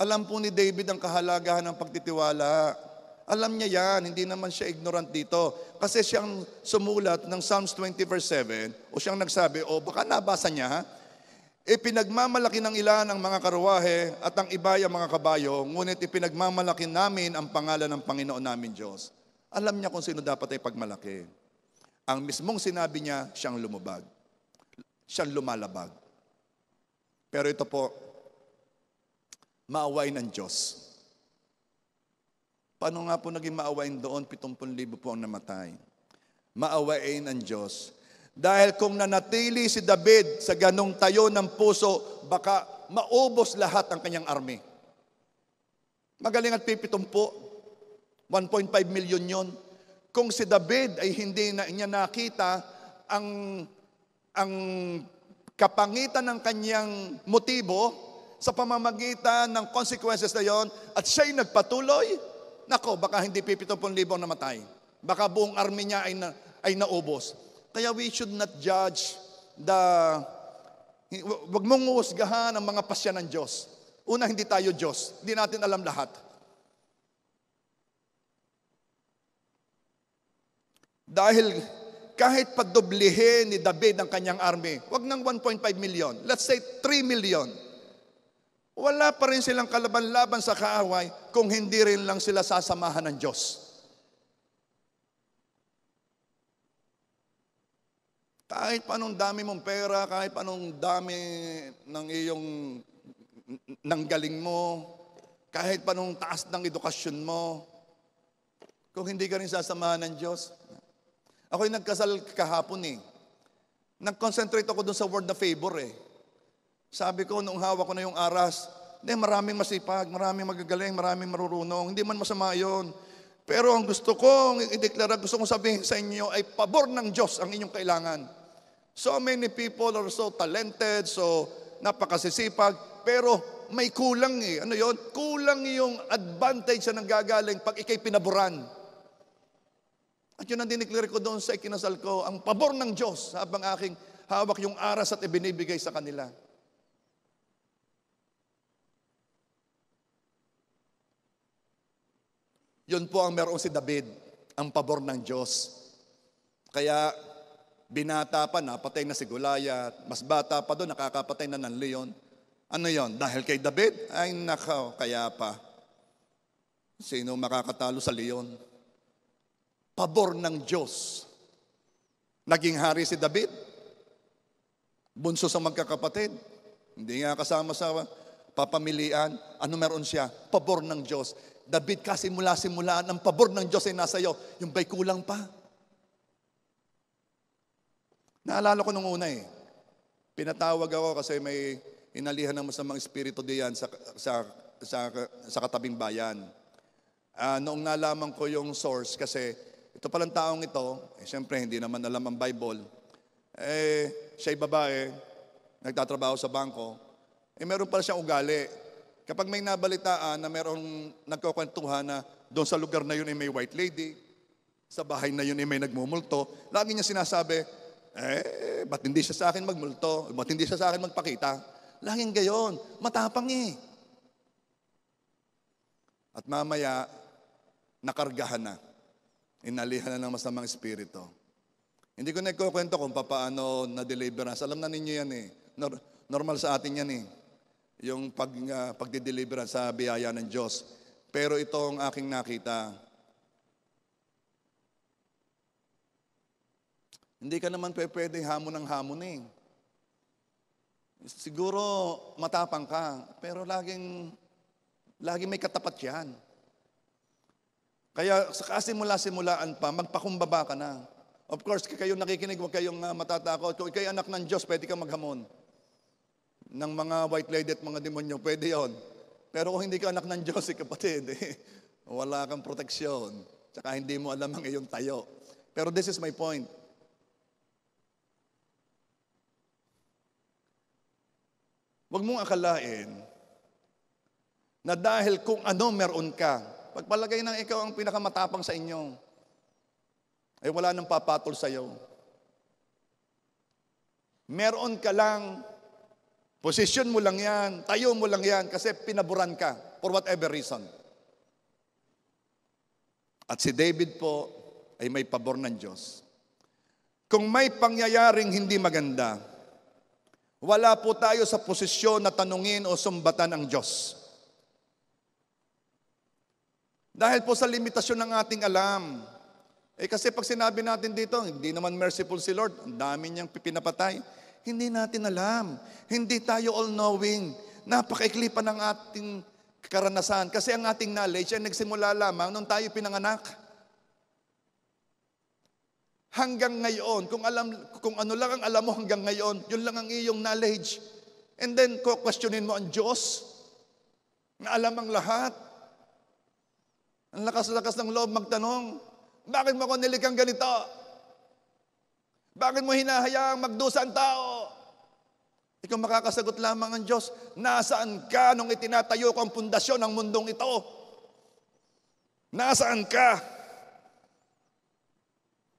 alam po ni David ang kahalagahan ng pagtitiwala. Alam niya yan, hindi naman siya ignorant dito. Kasi siyang sumulat ng Psalms 20 verse 7, o siyang nagsabi, o baka nabasa niya ha, ipinagmamalaki ng ilan ang mga karuwahe at ang iba ang mga kabayo, ngunit ipinagmamalaki namin ang pangalan ng Panginoon namin Diyos. Alam niya kung sino dapat ay pagmalaki. Ang mismong sinabi niya, siyang lumubag. Siyang lumalabag. Pero ito po, maawain ng Diyos. Paano nga po naging maawain doon? 70,000 po ang namatay. Maawain ng Diyos. Dahil kung nanatili si David sa ganong tayo ng puso, baka maubos lahat ang kanyang army. Magaling at pipitumpo. 1.5 million yon. Kung si David ay hindi na niya nakita ang kapangitan ng kanyang motibo sa pamamagitan ng consequences na yon at siya'y nagpatuloy, nako, baka hindi 70,000 namatay. Baka buong army niya ay naubos. Kaya we should not judge wag mong husgahan ang mga pasya ng Diyos. Una, hindi tayo Diyos. Hindi natin alam lahat. Dahil kahit padoblihin ni David ang kanyang army, wag ng 1.5 million, let's say 3 million, wala pa rin silang kalaban-laban sa kaaway kung hindi rin lang sila sasamahan ng Diyos. Kahit panong dami mong pera, kahit panong dami ng galing mo, kahit panong taas ng edukasyon mo, kung hindi ka rin sasamahan ng Diyos. Ako'y nagkasal kahapon eh. Nag-concentrate ako dun sa word na favor eh. Sabi ko, nung hawak ko na yung aras, maraming masipag, maraming magagaling, maraming marurunong. Hindi man masama yun. Pero ang gusto kong i-deklara, gusto kong sabihin sa inyo ay pabor ng Diyos ang inyong kailangan. So many people are so talented, so napakasisipag, pero may kulang eh. Ano yun? Kulang yung advantage na nanggagaling pag ikay pinaboran. At yun ang dineclare ko doon sa ikinasal ko, ang pabor ng Diyos habang aking hawak yung aras at ibinibigay sa kanila. Yun po ang meron si David, ang pabor ng Diyos. Kaya binata pa, napatay na si Goliath. Mas bata pa doon, nakakapatay na ng leon. Ano yon? Dahil kay David? Ay nakaw, kaya pa. Sino makakatalo sa leon? Pabor ng Diyos. Naging hari si David. Bunso sa magkakapatid. Hindi nga kasama sa papamilian. Ano meron siya? Pabor ng Diyos. David, kasi simula-simulaan, ang pabor ng Diyos ay nasa iyo. Yung ba'y kulang pa? Naalala ko nung una eh. Pinatawag ako kasi may inalihan ng masamang espiritu diyan sa katabing bayan. Noong nalaman ko yung source kasi ito palang taong ito, siyempre hindi naman alam ang Bible. Siya'y babae, nagtatrabaho sa bangko, meron pala siyang ugali. Kapag may nabalitaan na merong nagkukwentuhan na doon sa lugar na yun ay may white lady, sa bahay na yun ay may nagmumulto, lagi niya sinasabi, ba't hindi siya sa akin magmulto? Ba't hindi siya sa akin magpakita? Laging gayon, matapang eh. At mamaya, nakargahan na. Inalihan na ng masamang espiritu. Hindi ko nagkukwento kung paano na-deliverance. Alam na ninyo yan eh. Normal sa atin yan eh. Yung pagdi-deliverance sa biyaya ng Diyos. Pero ito ang aking nakita. Hindi ka naman pwede hamon ng hamon eh. Siguro matapang ka, pero laging may katapat yan. Kaya sa kasimula-simulaan pa, magpakumbaba ka na. Of course, kayo nakikinig, huwag kayong matatakot. Kung ikay anak ng Diyos, pwede kang maghamon. Ng mga white lady at mga demonyo, pwede yon. Pero kung hindi ka anak ng Diyos, kapatid, wala kang proteksyon. Tsaka hindi mo alam ang iyong tayo. Pero this is my point. Huwag mong akalain na dahil kung ano meron ka, pagpalagay ng ikaw ang pinakamatapang sa inyo, ay wala nang papatol sa iyo. Meron ka lang, posisyon mo lang yan, tayo mo lang yan, kasi pinaburan ka for whatever reason. At si David po ay may pabor ng Diyos. Kung may pangyayaring hindi maganda, wala po tayo sa posisyon na tanungin o sumbatan ang Diyos. Dahil po sa limitasyon ng ating alam. Kasi pag sinabi natin dito, hindi naman merciful si Lord, ang dami niyang pinapatay. Hindi natin alam. Hindi tayo all-knowing. Napakaikli pa ng ating karanasan. Kasi ang ating knowledge ay nagsimula lamang nung tayo pinanganak. Hanggang ngayon, kung ano lang ang alam mo hanggang ngayon, yun lang ang iyong knowledge. And then, questionin mo ang Diyos, na alam ang lahat. Ang lakas-lakas ng loob magtanong, bakit mo ako nilikang ganito? Bakit mo hinahayaang magdusa ang tao? Ikaw makakasagot lamang ang Diyos, nasaan ka nung itinatayo ko ang pundasyon ng mundong ito? Nasaan ka?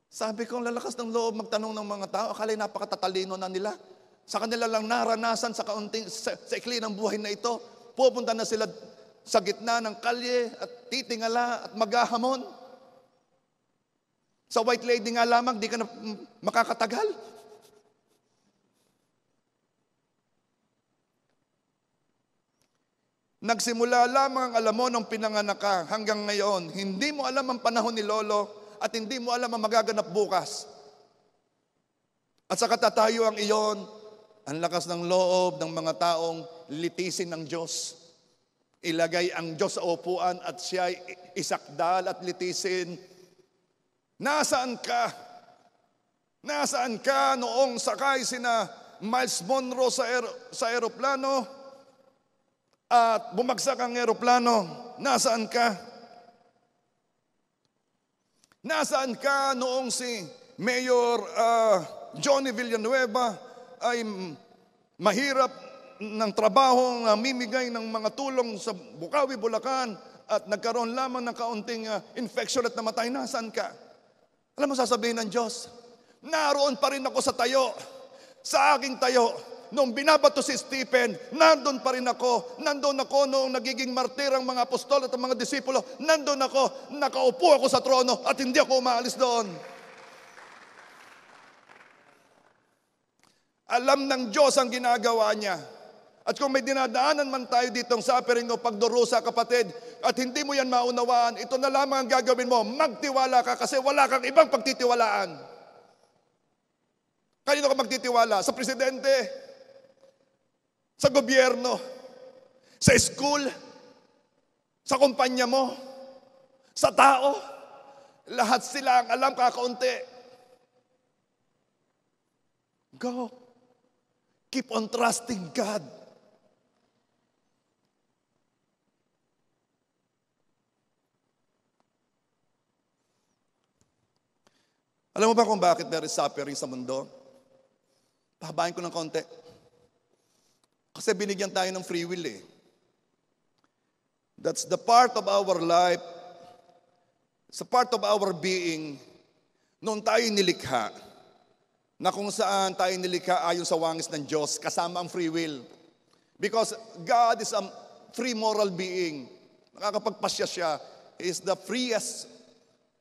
Sabi ko, ang lalakas ng loob magtanong ng mga tao, akala napakatatalino na nila. Sa kanila lang naranasan sa ikli ng buhay na ito, pupunta na sila sa gitna ng kalye at titingala at maghahamon. Sa white lady nga lamang, di ka na makakatagal. Nagsimula lamang ang alam mo nung pinanganak ka hanggang ngayon. Hindi mo alam ang panahon ni Lolo at hindi mo alam ang magaganap bukas. At sa katatayuan iyon, ang lakas ng loob ng mga taong litisin ng Diyos. Ilagay ang Diyos sa upuan at siya isakdal at litisin. Nasaan ka? Nasaan ka noong sakay sina Miles Monroe sa eroplano at bumagsak ang eroplano? Nasaan ka? Nasaan ka noong si Mayor Johnny Villanueva ay mahirap ng trabaho na mimigay ng mga tulong sa Bukawi, Bulacan at nagkaroon lamang ng kaunting infection at namatay? Nasaan ka? Alam mo sasabihin ng Diyos, naroon pa rin ako sa tayo, sa aking tayo. Nung binabato si Stephen, nandun pa rin ako. Nandun ako noong nagiging martir ang mga apostol at ang mga disipulo. Nandun ako, nakaupo ako sa trono at hindi ako umaalis doon. Alam ng Diyos ang ginagawa niya. At kung may dinadaanan man tayo ditong suffering o pagdurusa, kapatid, at hindi mo yan maunawaan, ito na lamang ang gagawin mo, magtiwala ka kasi wala kang ibang pagtitiwalaan. Kanino ka magtitiwala? Sa presidente? Sa gobyerno? Sa school? Sa kumpanya mo? Sa tao? Lahat sila ang alam, kakaunti. Go. Keep on trusting God. Alam mo ba kung bakit there is suffering sa mundo? Pahabain ko ng konti. Kasi binigyan tayo ng free will eh. That's the part of our life, it's a part of our being, noon tayo nilikha, na kung saan tayo nilikha ayon sa wangis ng Diyos, kasama ang free will. Because God is a free moral being. Nakakapagpasya siya. He is the freest,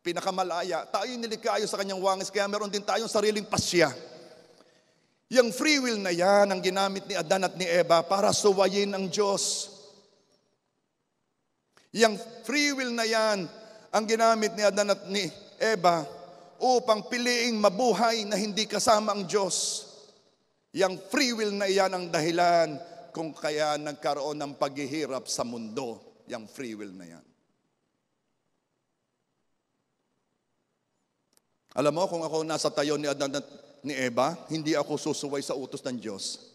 pinakamalaya. Tayo nilikha ayon sa kanyang wangis, kaya meron din tayong sariling pasya. Yung free will na yan, ang ginamit ni Adan at ni Eva para suwayin ang Diyos. Yung free will na yan, ang ginamit ni Adan at ni Eva upang piliing mabuhay na hindi kasama ang Diyos. Yung free will na yan ang dahilan kung kaya nagkaroon ng paghihirap sa mundo. Yung free will na yan. Alam mo, kung ako nasa tayo ni Adan at ni Eva, hindi ako susuway sa utos ng Diyos.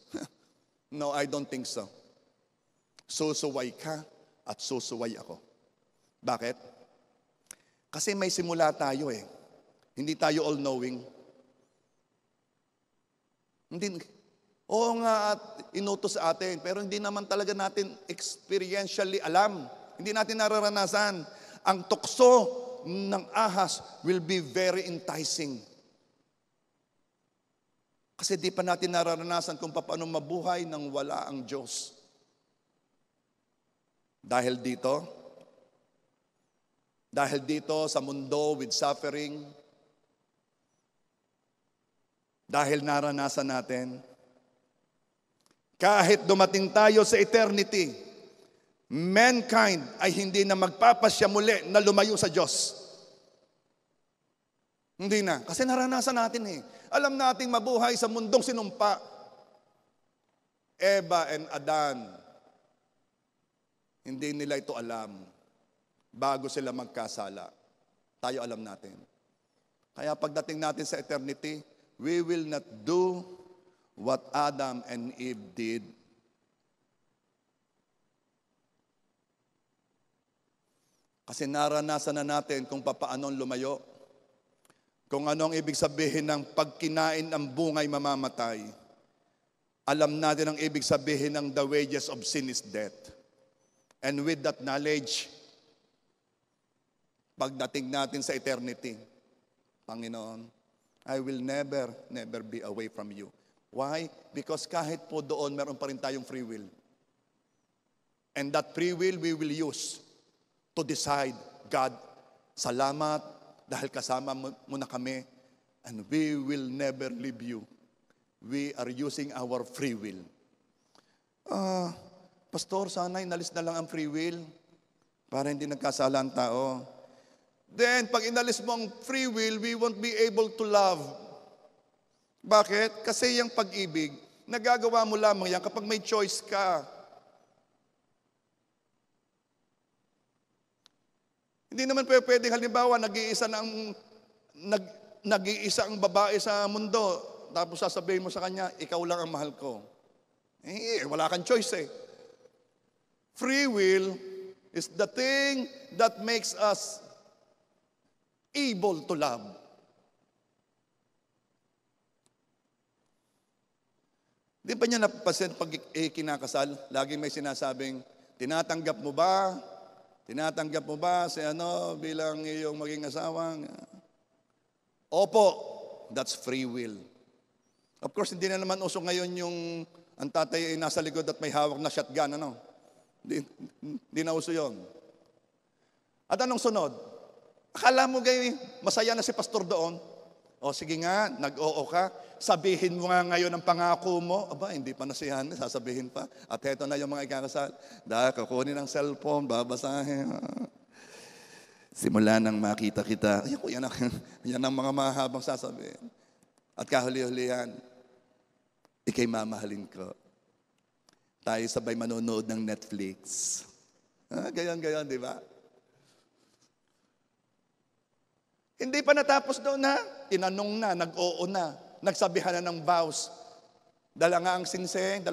No, I don't think so. Susuway ka at susuway ako. Bakit? Kasi may simula tayo eh. Hindi tayo all-knowing. Oo nga at inutos sa atin, pero hindi naman talaga natin experientially alam. Hindi natin nararanasan. Ang tukso ng ahas will be very enticing. Kasi di pa natin nararanasan kung paano mabuhay nang wala ang Diyos. Dahil dito sa mundo with suffering, dahil naranasan natin, kahit dumating tayo sa eternity, mankind ay hindi na magpapasya muli na lumayo sa Diyos. Hindi na. Kasi naranasan natin eh. Alam nating mabuhay sa mundong sinumpa. Eva and Adan, hindi nila ito alam. Bago sila magkasala. Tayo alam natin. Kaya pagdating natin sa eternity, we will not do what Adam and Eve did. Kasi naranasan na natin kung paano lumayo. Kung ano ang ibig sabihin ng pagkinain ng bungay mamamatay. Alam natin ang ibig sabihin ng the wages of sin is death. And with that knowledge, pagdating natin sa eternity, Panginoon, I will never be away from you. Why? Because kahit po doon, meron pa rin tayong free will. And that free will we will use to decide, God, salamat dahil kasama mo na kami and we will never leave you. We are using our free will. Pastor, sana inalis na lang ang free will para hindi nagkasala ang tao. Then, pag inalis mo ang free will, we won't be able to love. Bakit? Kasi yung pag-ibig, nagagawa mo lamang yan kapag may choice ka. Hindi naman pwedeng halimbawa, nag-iisa ang babae sa mundo, tapos sasabihin mo sa kanya, ikaw lang ang mahal ko. Wala kang choice eh. Free will is the thing that makes us able to love. Di ba niya napapansin pag kinakasal, laging may sinasabing, tinatanggap mo ba si bilang iyong maging asawang? Opo, that's free will. Of course, hindi na naman uso ngayon yung ang tatay ay nasa likod at may hawak na shotgun, Hindi na uso yun. At anong sunod? Akala mo masaya na si pastor doon? O sige nga, nag-oo ka. Sabihin mo nga ngayon ang pangako mo. Aba, hindi pa nasiyahan, sasabihin pa. At heto na yung mga ikakasal. Dahil kukunin ng cellphone, babasahin. Simula nang makita kita. Yan ang mga mahabang sasabihin. At kahuli-hulihan, ikay mamahalin ko. Tayo sabay manonood ng Netflix. Gayon, di ba? Hindi pa natapos doon tinanong na, nag-oo na, nagsabihan na ng vows. Dala nga ang singseng.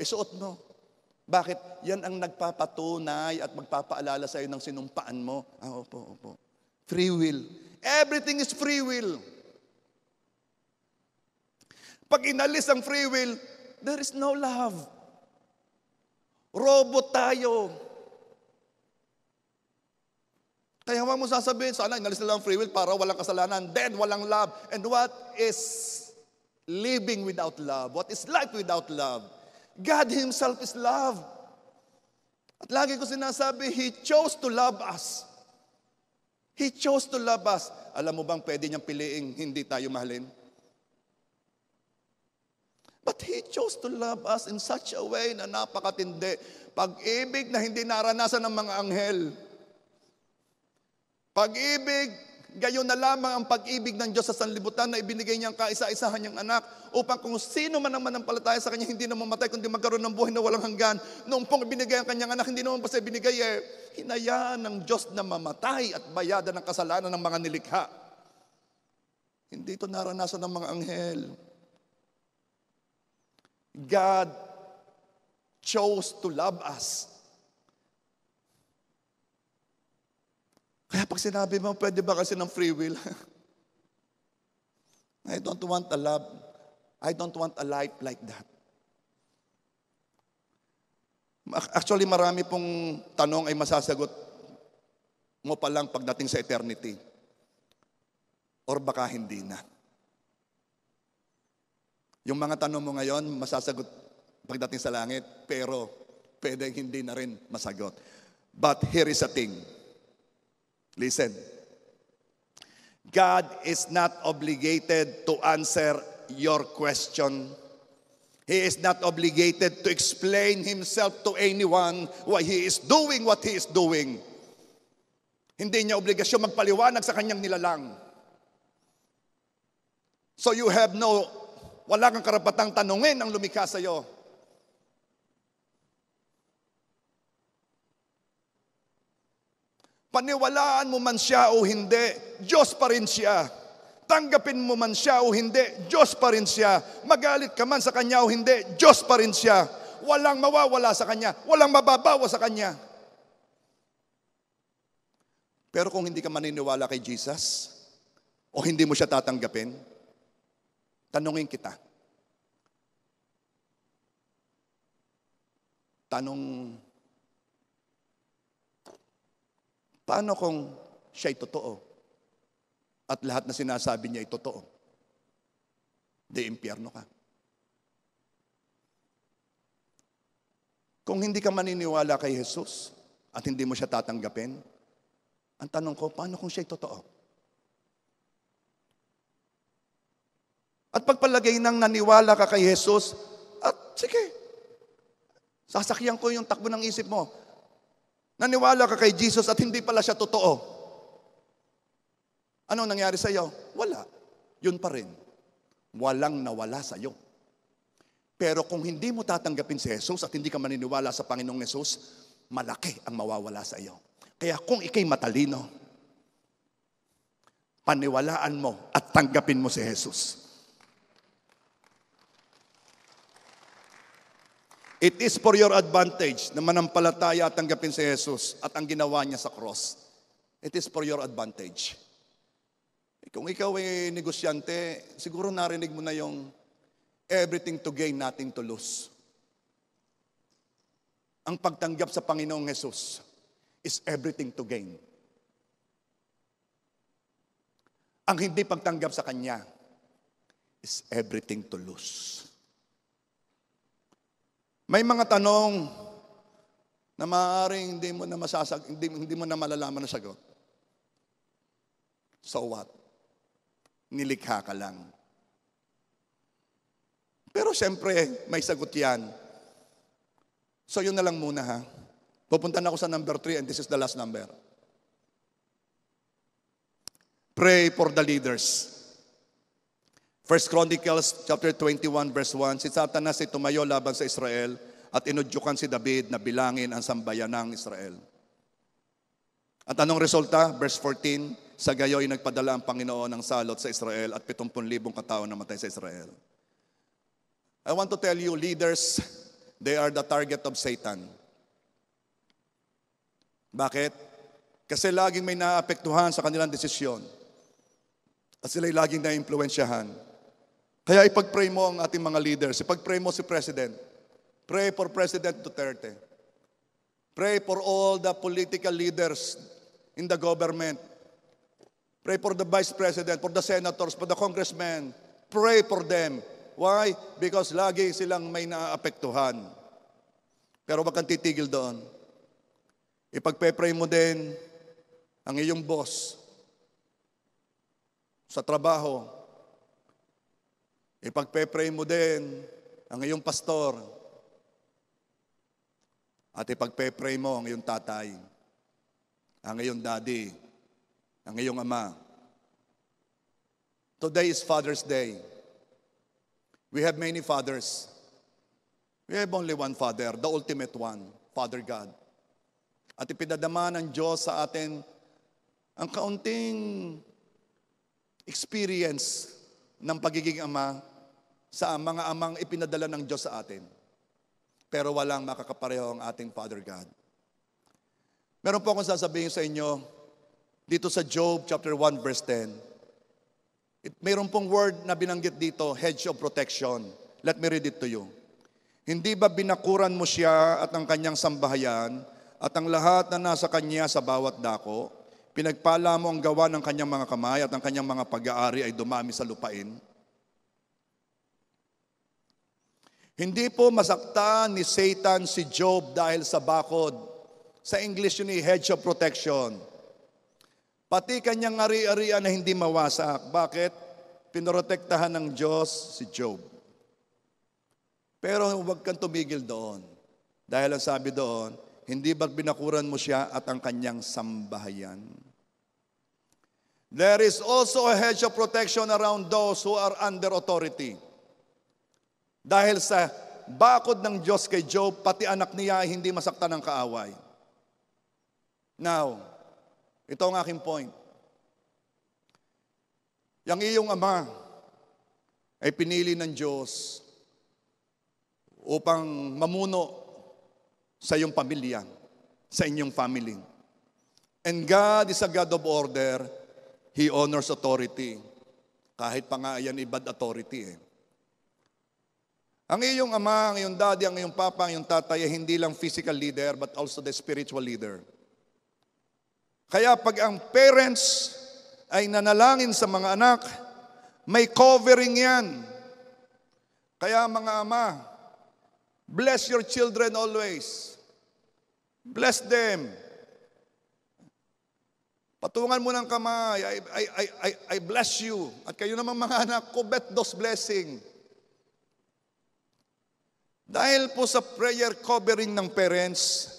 Isuot mo. Bakit? Yan ang nagpapatunay at magpapaalala sa iyo ng sinumpaan mo. Opo. Free will. Everything is free will. Pag inalis ang free will, there is no love. Robot tayo. Kaya huwag mo sasabihin, sana inalis nila ang free will para walang kasalanan. Then walang love. And what is living without love? What is life without love? God Himself is love. At lagi ko sinasabi, He chose to love us. He chose to love us. Alam mo bang pwede niyang piliing hindi tayo mahalin? But He chose to love us in such a way na napakatindi. Pag-ibig na hindi naranasan ng mga anghel. Pag-ibig, gayon na lamang ang pag-ibig ng Diyos sa sanlibutan na ibinigay niyang kaisa-isahan niyang anak upang kung sino man ang manampalataya sa Kanya, hindi na mamatay kundi magkaroon ng buhay na walang hanggan. Noong pong ibinigay ang Kanyang anak, hindi naman basta ibinigay hinayaan ng Diyos na mamatay at bayadan ng kasalanan ng mga nilikha. Hindi ito naranasan ng mga anghel. God chose to love us. Kaya pag sinabi mo, pwede ba kasi ng free will? I don't want a love. I don't want a life like that. Actually, marami pong tanong ay masasagot mo pa lang pagdating sa eternity. Or baka hindi na. Yung mga tanong mo ngayon, masasagot pagdating sa langit, pero pwedeng hindi na rin masagot. But here is a thing. Listen. God is not obligated to answer your question. He is not obligated to explain Himself to anyone why He is doing what He is doing. Hindi niya obligasyon magpaliwanag sa kanyang nilalang. So you have wala kang karapatang tanungin ang lumikha sa iyo. Paniwalaan mo man siya o hindi, Diyos pa rin siya. Tanggapin mo man siya o hindi, Diyos pa rin siya. Magalit ka man sa Kanya o hindi, Diyos pa rin siya. Walang mawawala sa Kanya, walang mababawa sa Kanya. Pero kung hindi ka maniniwala kay Jesus, o hindi mo siya tatanggapin, tanungin kita. Paano kung siya'y totoo? At lahat na sinasabi niya ay totoo? Di impyerno ka. Kung hindi ka maniniwala kay Jesus at hindi mo siya tatanggapin, ang tanong ko, paano kung siya'y totoo? At pagpalagay ng naniwala ka kay Jesus, at sige, sasakyan ko yung takbo ng isip mo. Naniwala ka kay Jesus at hindi pala siya totoo. Ano nangyari sa iyo? Wala. Yun pa rin. Walang nawala sa iyo. Pero kung hindi mo tatanggapin si Jesus at hindi ka maniniwala sa Panginoong Jesus, malaki ang mawawala sa iyo. Kaya kung ikay matalino, paniwalaan mo at tanggapin mo si Jesus. It is for your advantage na manampalataya at tanggapin si Jesus at ang ginawa niya sa cross. It is for your advantage. Kung ikaw ay negosyante, siguro narinig mo na yung everything to gain, nothing to lose. Ang pagtanggap sa Panginoong Jesus is everything to gain. Ang hindi pagtanggap sa Kanya is everything to lose. May mga tanong na maaaring hindi mo na malalaman na sagot. So what? Nilikha ka lang. Pero siyempre, may sagot yan. So yun na lang muna ha. Pupunta na ako sa number 3 and this is the last number. Pray for the leaders. 1 Chronicles chapter 21 verse 1, si Satanas ay tumayo laban sa Israel at inudyukan si David na bilangin ang sambayanang Israel. At anong resulta? Verse 14, sa gayoy nagpadala ang Panginoon ng salot sa Israel at 70,000 katao namatay sa Israel. I want to tell you, leaders, they are the target of Satan. Bakit? Kasi laging may naapektuhan sa kanilang desisyon. At sila'y laging naimpluwensyahan. Kaya ipag-pray mo ang ating mga leaders. Ipag-pray mo si President. Pray for President Duterte. Pray for all the political leaders in the government. Pray for the Vice President, for the senators, for the congressmen. Pray for them. Why? Because lagi silang may naaapektuhan. Pero wag kang titigil doon. Ipagpe-pray mo din ang iyong boss sa trabaho. Ipagpe-pray mo din ang iyong pastor. At ipagpe-pray mo ang iyong tatay, ang iyong daddy, ang iyong ama. Today is Father's Day. We have many fathers. We have only one Father, the ultimate one, Father God. At ipinadama ng Diyos sa atin ang kaunting experience ng pagiging ama sa mga amang ipinadala ng Diyos sa atin. Pero walang makakapareho ang ating Father God. Meron po akong sasabihin sa inyo dito sa Job chapter 1 verse 10. Mayroon pong word na binanggit dito, hedge of protection. Let me read it to you. Hindi ba binakuran mo siya at ang kanyang sambahayan at ang lahat na nasa kanya sa bawat dako? Pinagpala mo ang gawa ng kanyang mga kamay at ang kanyang mga pag-aari ay dumami sa lupain. Hindi po masaktan ni Satan si Job dahil sa bakod. Sa English yun hedge of protection. Pati kanyang ari-arian na hindi mawasak. Bakit? Pinoprotektahan ng Diyos si Job. Pero huwag kang tumigil doon. Dahil ang sabi doon, hindi ba binakuran mo siya at ang kanyang sambahayan? There is also a hedge of protection around those who are under authority. Dahil sa bakod ng Diyos kay Job, pati anak niya ay hindi masaktan ng kaaway. Now, ito ang aking point. Yang iyong ama ay pinili ng Diyos upang mamuno sa iyong pamilya, sa inyong family. And God is a God of order. He honors authority. Kahit pa nga yan ibad authority eh. Ang iyong ama, ang iyong daddy, ang iyong papa, ang iyong tatay ay hindi lang physical leader but also the spiritual leader. Kaya pag ang parents ay nanalangin sa mga anak, may covering yan. Kaya mga ama, bless your children always. Bless them. Patungan mo ng kamay, I bless you. At kayo naman mga anak, covet those blessings. Dahil po sa prayer covering ng parents,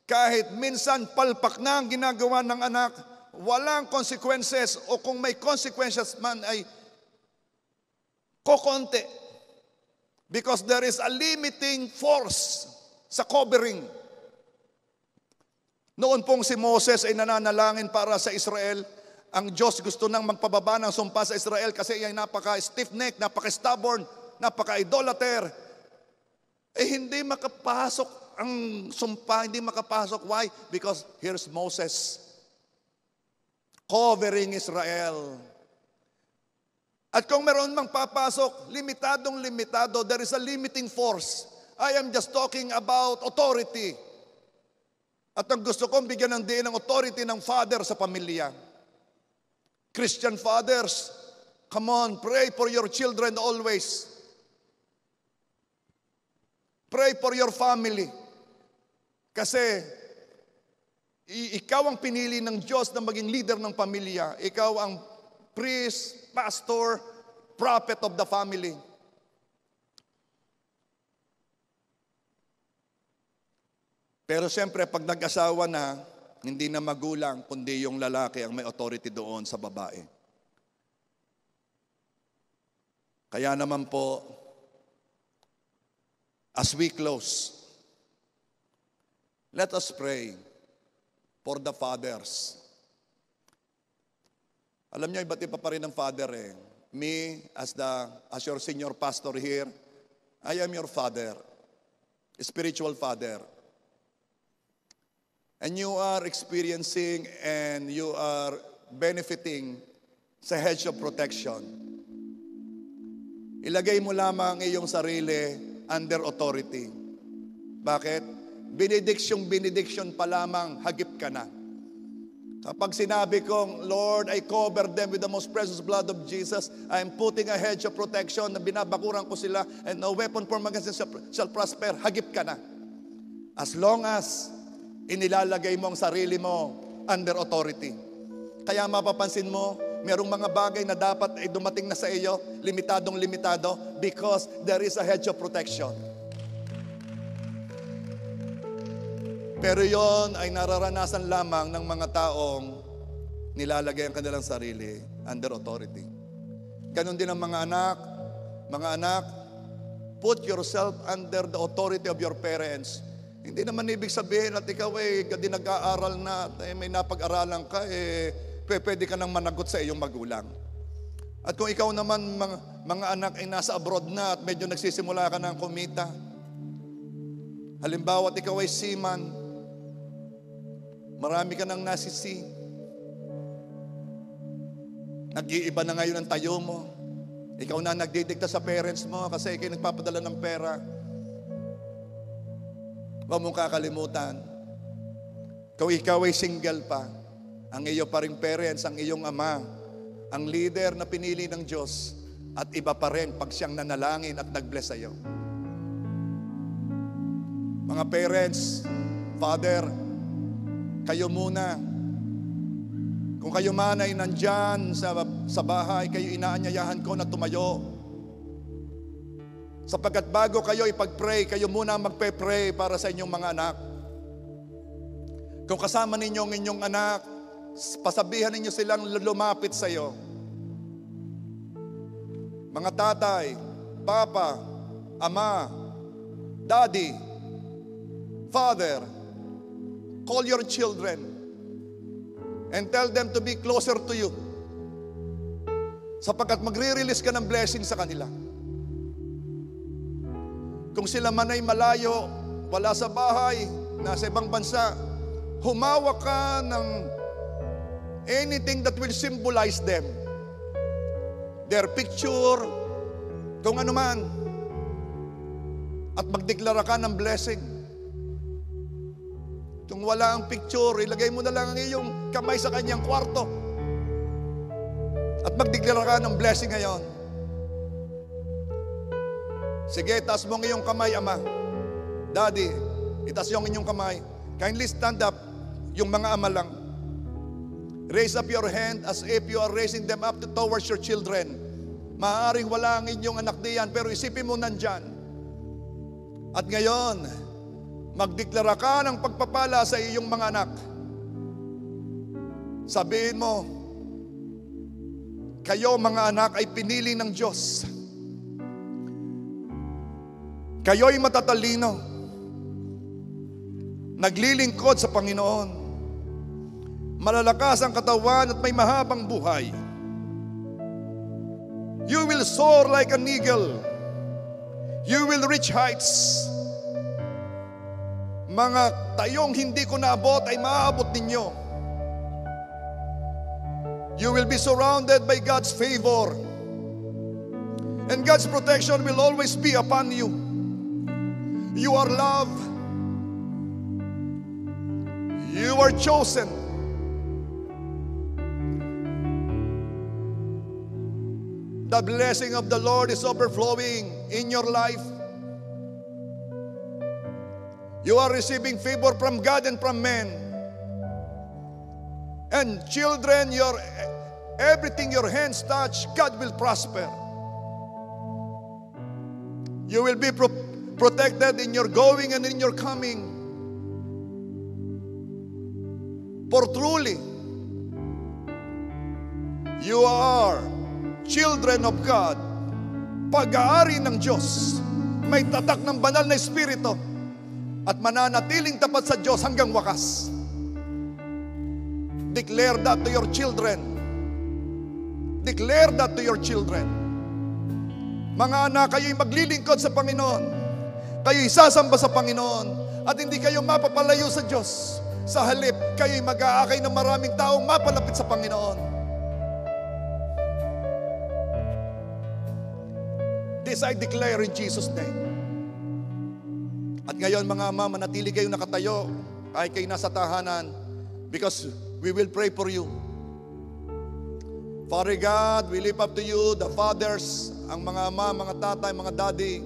kahit minsan palpak na ang ginagawa ng anak, walang consequences o kung may consequences man ay kokonti. Because there is a limiting force sa covering. Noon pong si Moses ay nananalangin para sa Israel, ang Diyos gusto nang magpababa ng sumpa sa Israel kasi ay napaka-stiff-neck, napaka-stubborn, napaka-idolater. Hindi makapasok ang sumpa, hindi makapasok. Why? Because here's Moses covering Israel. At kung meron mang papasok, limitado, there is a limiting force. I am just talking about authority. At ang gusto kong bigyan ng diin ng authority ng father sa pamilya. Christian fathers, come on, pray for your children always. Pray for your family. Kasi ikaw ang pinili ng Diyos na maging leader ng pamilya. Ikaw ang priest, pastor, prophet of the family. Pero siyempre, pag nag-asawa na, hindi na magulang, kundi yung lalaki ang may authority doon sa babae. Kaya naman po, as we close, let us pray for the fathers. Alam niyo, iba't iba pa rin ang father eh. Me, as your senior pastor here, I am your father, spiritual father. And you are experiencing and you are benefiting sa hedge of protection. ilagay mo lamang ang iyong sarili under authority. Bakit? Benediction pa lamang, hagip ka na. Kapag sinabi kong, Lord, I cover them with the most precious blood of Jesus, I am putting a hedge of protection, na binabakuran ko sila, and no weapon formed against them shall prosper, hagip ka na. As long as inilalagay mo ang sarili mo under authority. Kaya mapapansin mo, merong mga bagay na dapat ay dumating na sa iyo, limitado, because there is a hedge of protection. Pero yon ay nararanasan lamang ng mga taong nilalagay ang kanilang sarili under authority. Ganon din ang mga anak. Mga anak, put yourself under the authority of your parents. Hindi naman ibig sabihin at ikaw di nag-aaral na, may napag-aralan ka, pwede ka nang managot sa iyong magulang. At kung ikaw naman, mga anak ay nasa abroad na at medyo nagsisimula ka ng kumita. Halimbawa, at ikaw ay seaman, marami ka nang nasisi. Nag-iiba na ngayon ang tayo mo. Ikaw na nagdidikta sa parents mo kasi ikaw nagpapadala ng pera. Huwag mong kakalimutan. Kung ikaw ay single pa, ang iyo pa ring parents, ang iyong ama, ang leader na pinili ng Diyos, at iba pa rin pag siyang nanalangin at nag-bless sa iyo. Mga parents, father, kayo muna. Kung kayo man ay nandyan sa bahay, kayo inaanyayahan ko na tumayo. Sapagkat bago kayo ipag-pray, kayo muna magpe-pray para sa inyong mga anak. Kung kasama ninyo ang inyong anak, pasabihan ninyo silang lumapit sa iyo. Mga tatay, papa, ama, daddy, father, call your children and tell them to be closer to you. Sapagkat magre-release ka ng blessing sa kanila. Kung sila man ay malayo, wala sa bahay, nasa ibang bansa, humawak ka ng anything that will symbolize them. Their picture, kung ano man. At magdeklara ka ng blessing. Kung wala ang picture, ilagay mo na lang ang iyong kamay sa kanyang kwarto. At magdeklara ka ng blessing ngayon. Sige, taas mo ang iyong kamay, ama. Daddy, itaas yung inyong kamay. Kindly stand up, yung mga ama lang. Raise up your hand as if you are raising them up towards your children. Maaaring wala ang inyong anak diyan, pero isipin mo nandyan. At ngayon, magdeklara ka ng pagpapala sa iyong mga anak. Sabihin mo, kayo mga anak ay pinili ng Diyos. Kayo'y matatalino, naglilingkod sa Panginoon, malalakas ang katawan at may mahabang buhay. You will soar like an eagle. You will reach heights. Mga tayong hindi ko naabot ay maaabot ninyo. You will be surrounded by God's favor. And God's protection will always be upon you. You are loved. You are chosen. The blessing of the Lord is overflowing in your life. You are receiving favor from God and from men. And children, everything your hands touch, God will prosper. You will be protected in your going and in your coming. For truly, you are children of God, pag-aari ng Diyos, may tatak ng banal na Espiritu, at mananatiling tapat sa Diyos hanggang wakas. Declare that to your children. Declare that to your children. Mga anak, kayo'y maglilingkod sa Panginoon. Kayo'y sasamba sa Panginoon. At hindi kayo mapapalayo sa Diyos. Sa halip, kayo'y mag-aakay ng maraming taong mapalapit sa Panginoon. this I declare in Jesus' name. At ngayon mga ama, manatili kayo nakatayo kahit kayo nasa tahanan, because we will pray for you. Father God, we lift up to you the fathers, ang mga ama, mga tatay, mga daddy.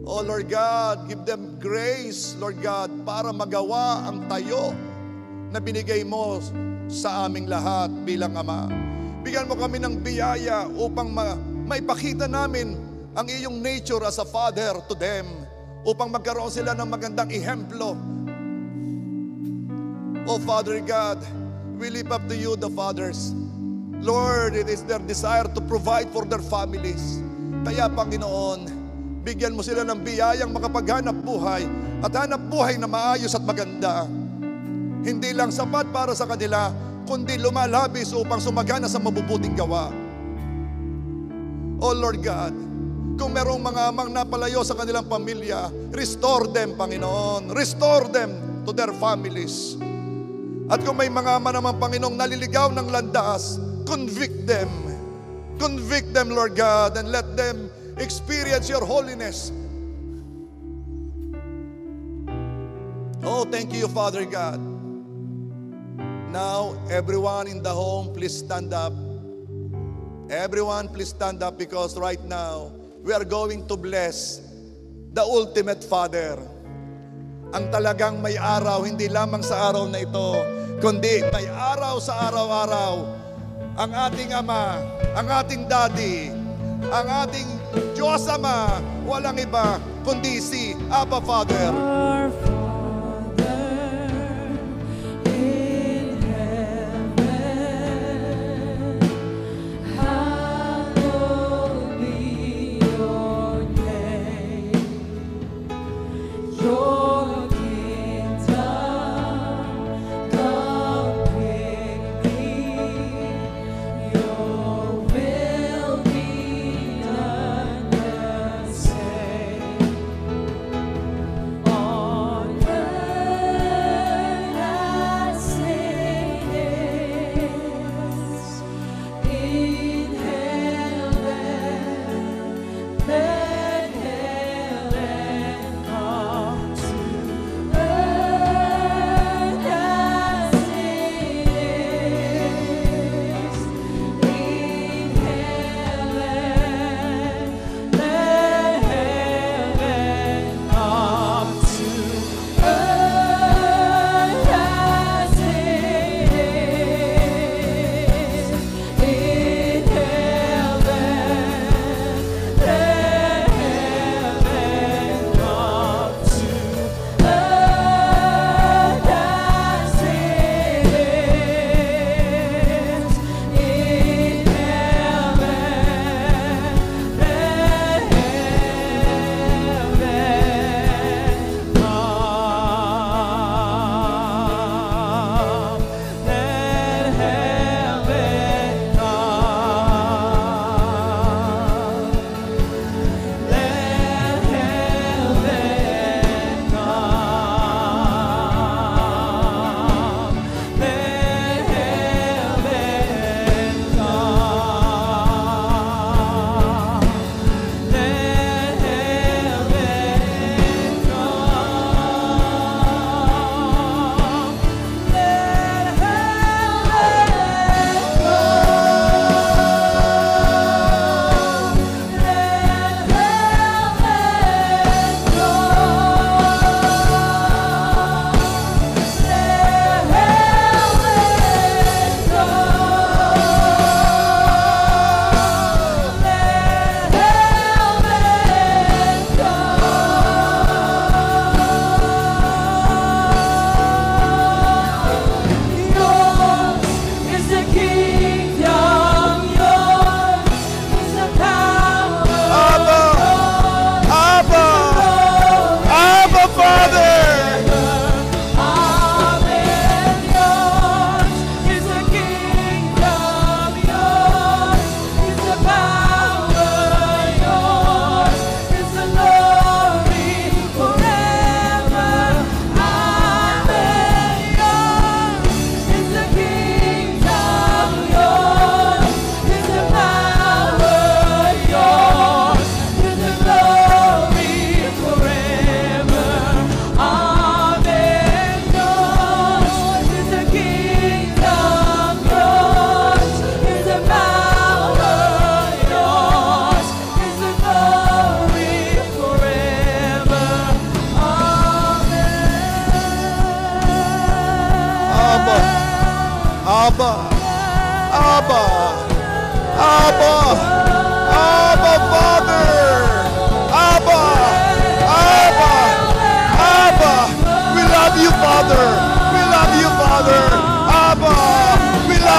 Oh Lord God, give them grace, Lord God, para magawa ang tayo na binigay mo sa aming lahat bilang ama. Bigyan mo kami ng biyaya upang maipakita namin ang iyong nature as a father to them, upang magkaroon sila ng magandang ehemplo. Oh Father God, we lift up to you the fathers. Lord, it is their desire to provide for their families. Kaya Panginoon, bigyan mo sila ng biyayang makapaghanap buhay at hanap buhay na maayos at maganda. Hindi lang sapat para sa kanila, kundi lumalabis upang sumagana sa mabubuting gawa. Oh Lord God, kung merong mga amang napalayo sa kanilang pamilya, restore them, Panginoon. Restore them to their families. At kung may mga ama naman, Panginoong, naliligaw ng landas, convict them. Convict them, Lord God, and let them experience your holiness. Oh, thank you, Father God. Now, everyone in the home, please stand up. Everyone, please stand up, because right now, we are going to bless the ultimate Father. Ang talagang may araw, hindi lamang sa araw na ito, kundi may araw sa araw-araw. Ang ating Ama, ang ating Daddy, ang ating Diyos Ama, walang iba kundi si Abba Father. Our Father in heaven, hallowed be your name. Your kingdom come quickly. Your will be done the same on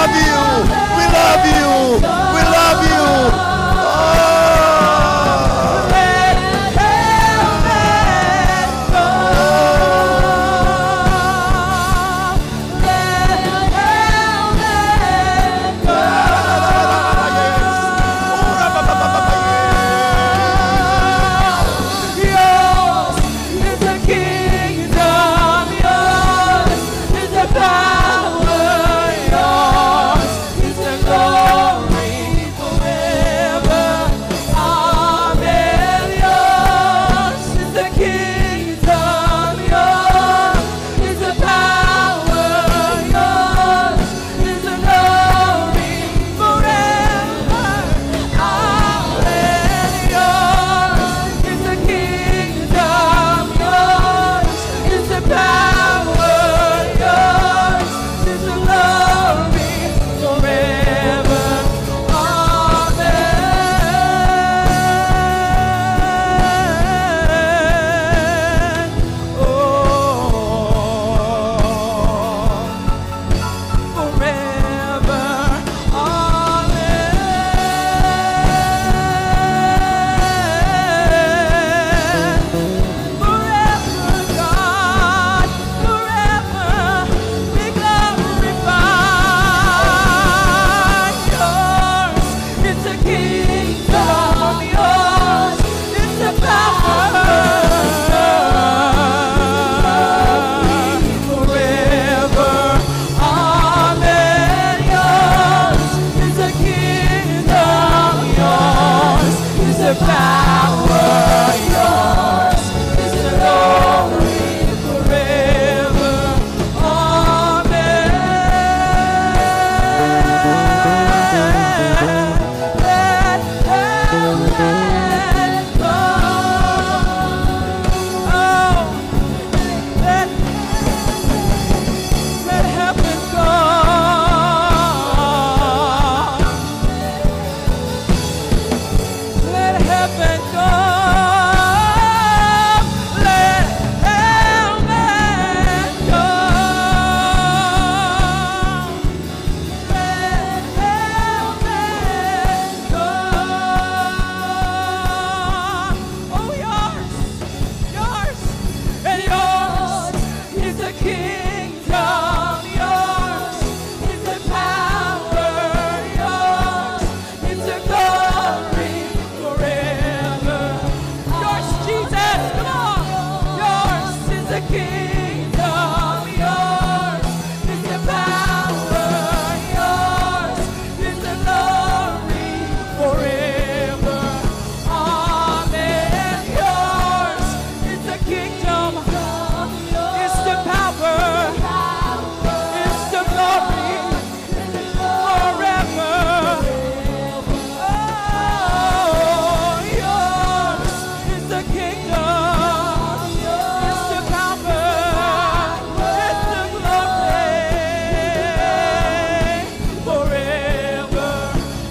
love you. We love you. We love you. Oh. Let heaven come. Let heaven come. Yours is the kingdom. Yours is the power. Yours is the glory forever. Amen. Yours is the kingdom. Yours is the power. Yours is the glory forever. Amen. Yours is the kingdom. Yours is the power. Yours is the glory forever. Amen. Oh, forever. Amen. Forever, God, forever be glorified. Yours is the kingdom, yours is the power. Forever, amen. Yours is the kingdom, yours is the power, yours is the glory forever. Amen. Let heaven come. Oh, let heaven come. Let heaven come. Let heaven come. Let heaven come. Oh, yours, yours, and yours is the kingdom. Yours is the power. Yours is the glory forever. Yours, Jesus, come on. Yours is the kingdom. Yours is the power. Yours is the glory forever. Amen. Yours is the kingdom. It's the power. It's the glory forever. Oh, yours is the kingdom. It's the power. It's the glory forever.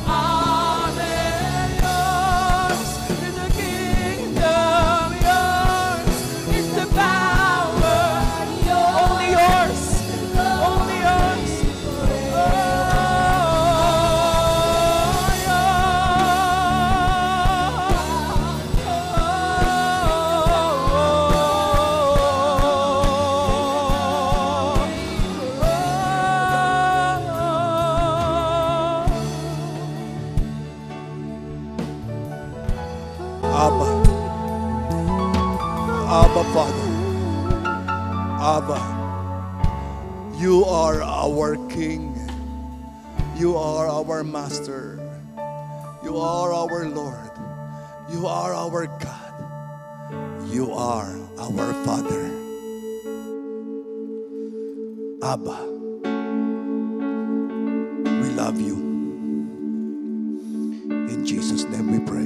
Amen. Yours is the kingdom. Yours is the power. Only yours. Only yours. Abba. Abba, Father. Abba. You are our King. You are our Master. You are our Lord. You are our God. You are our Father. Abba, we love you. In Jesus' name we pray.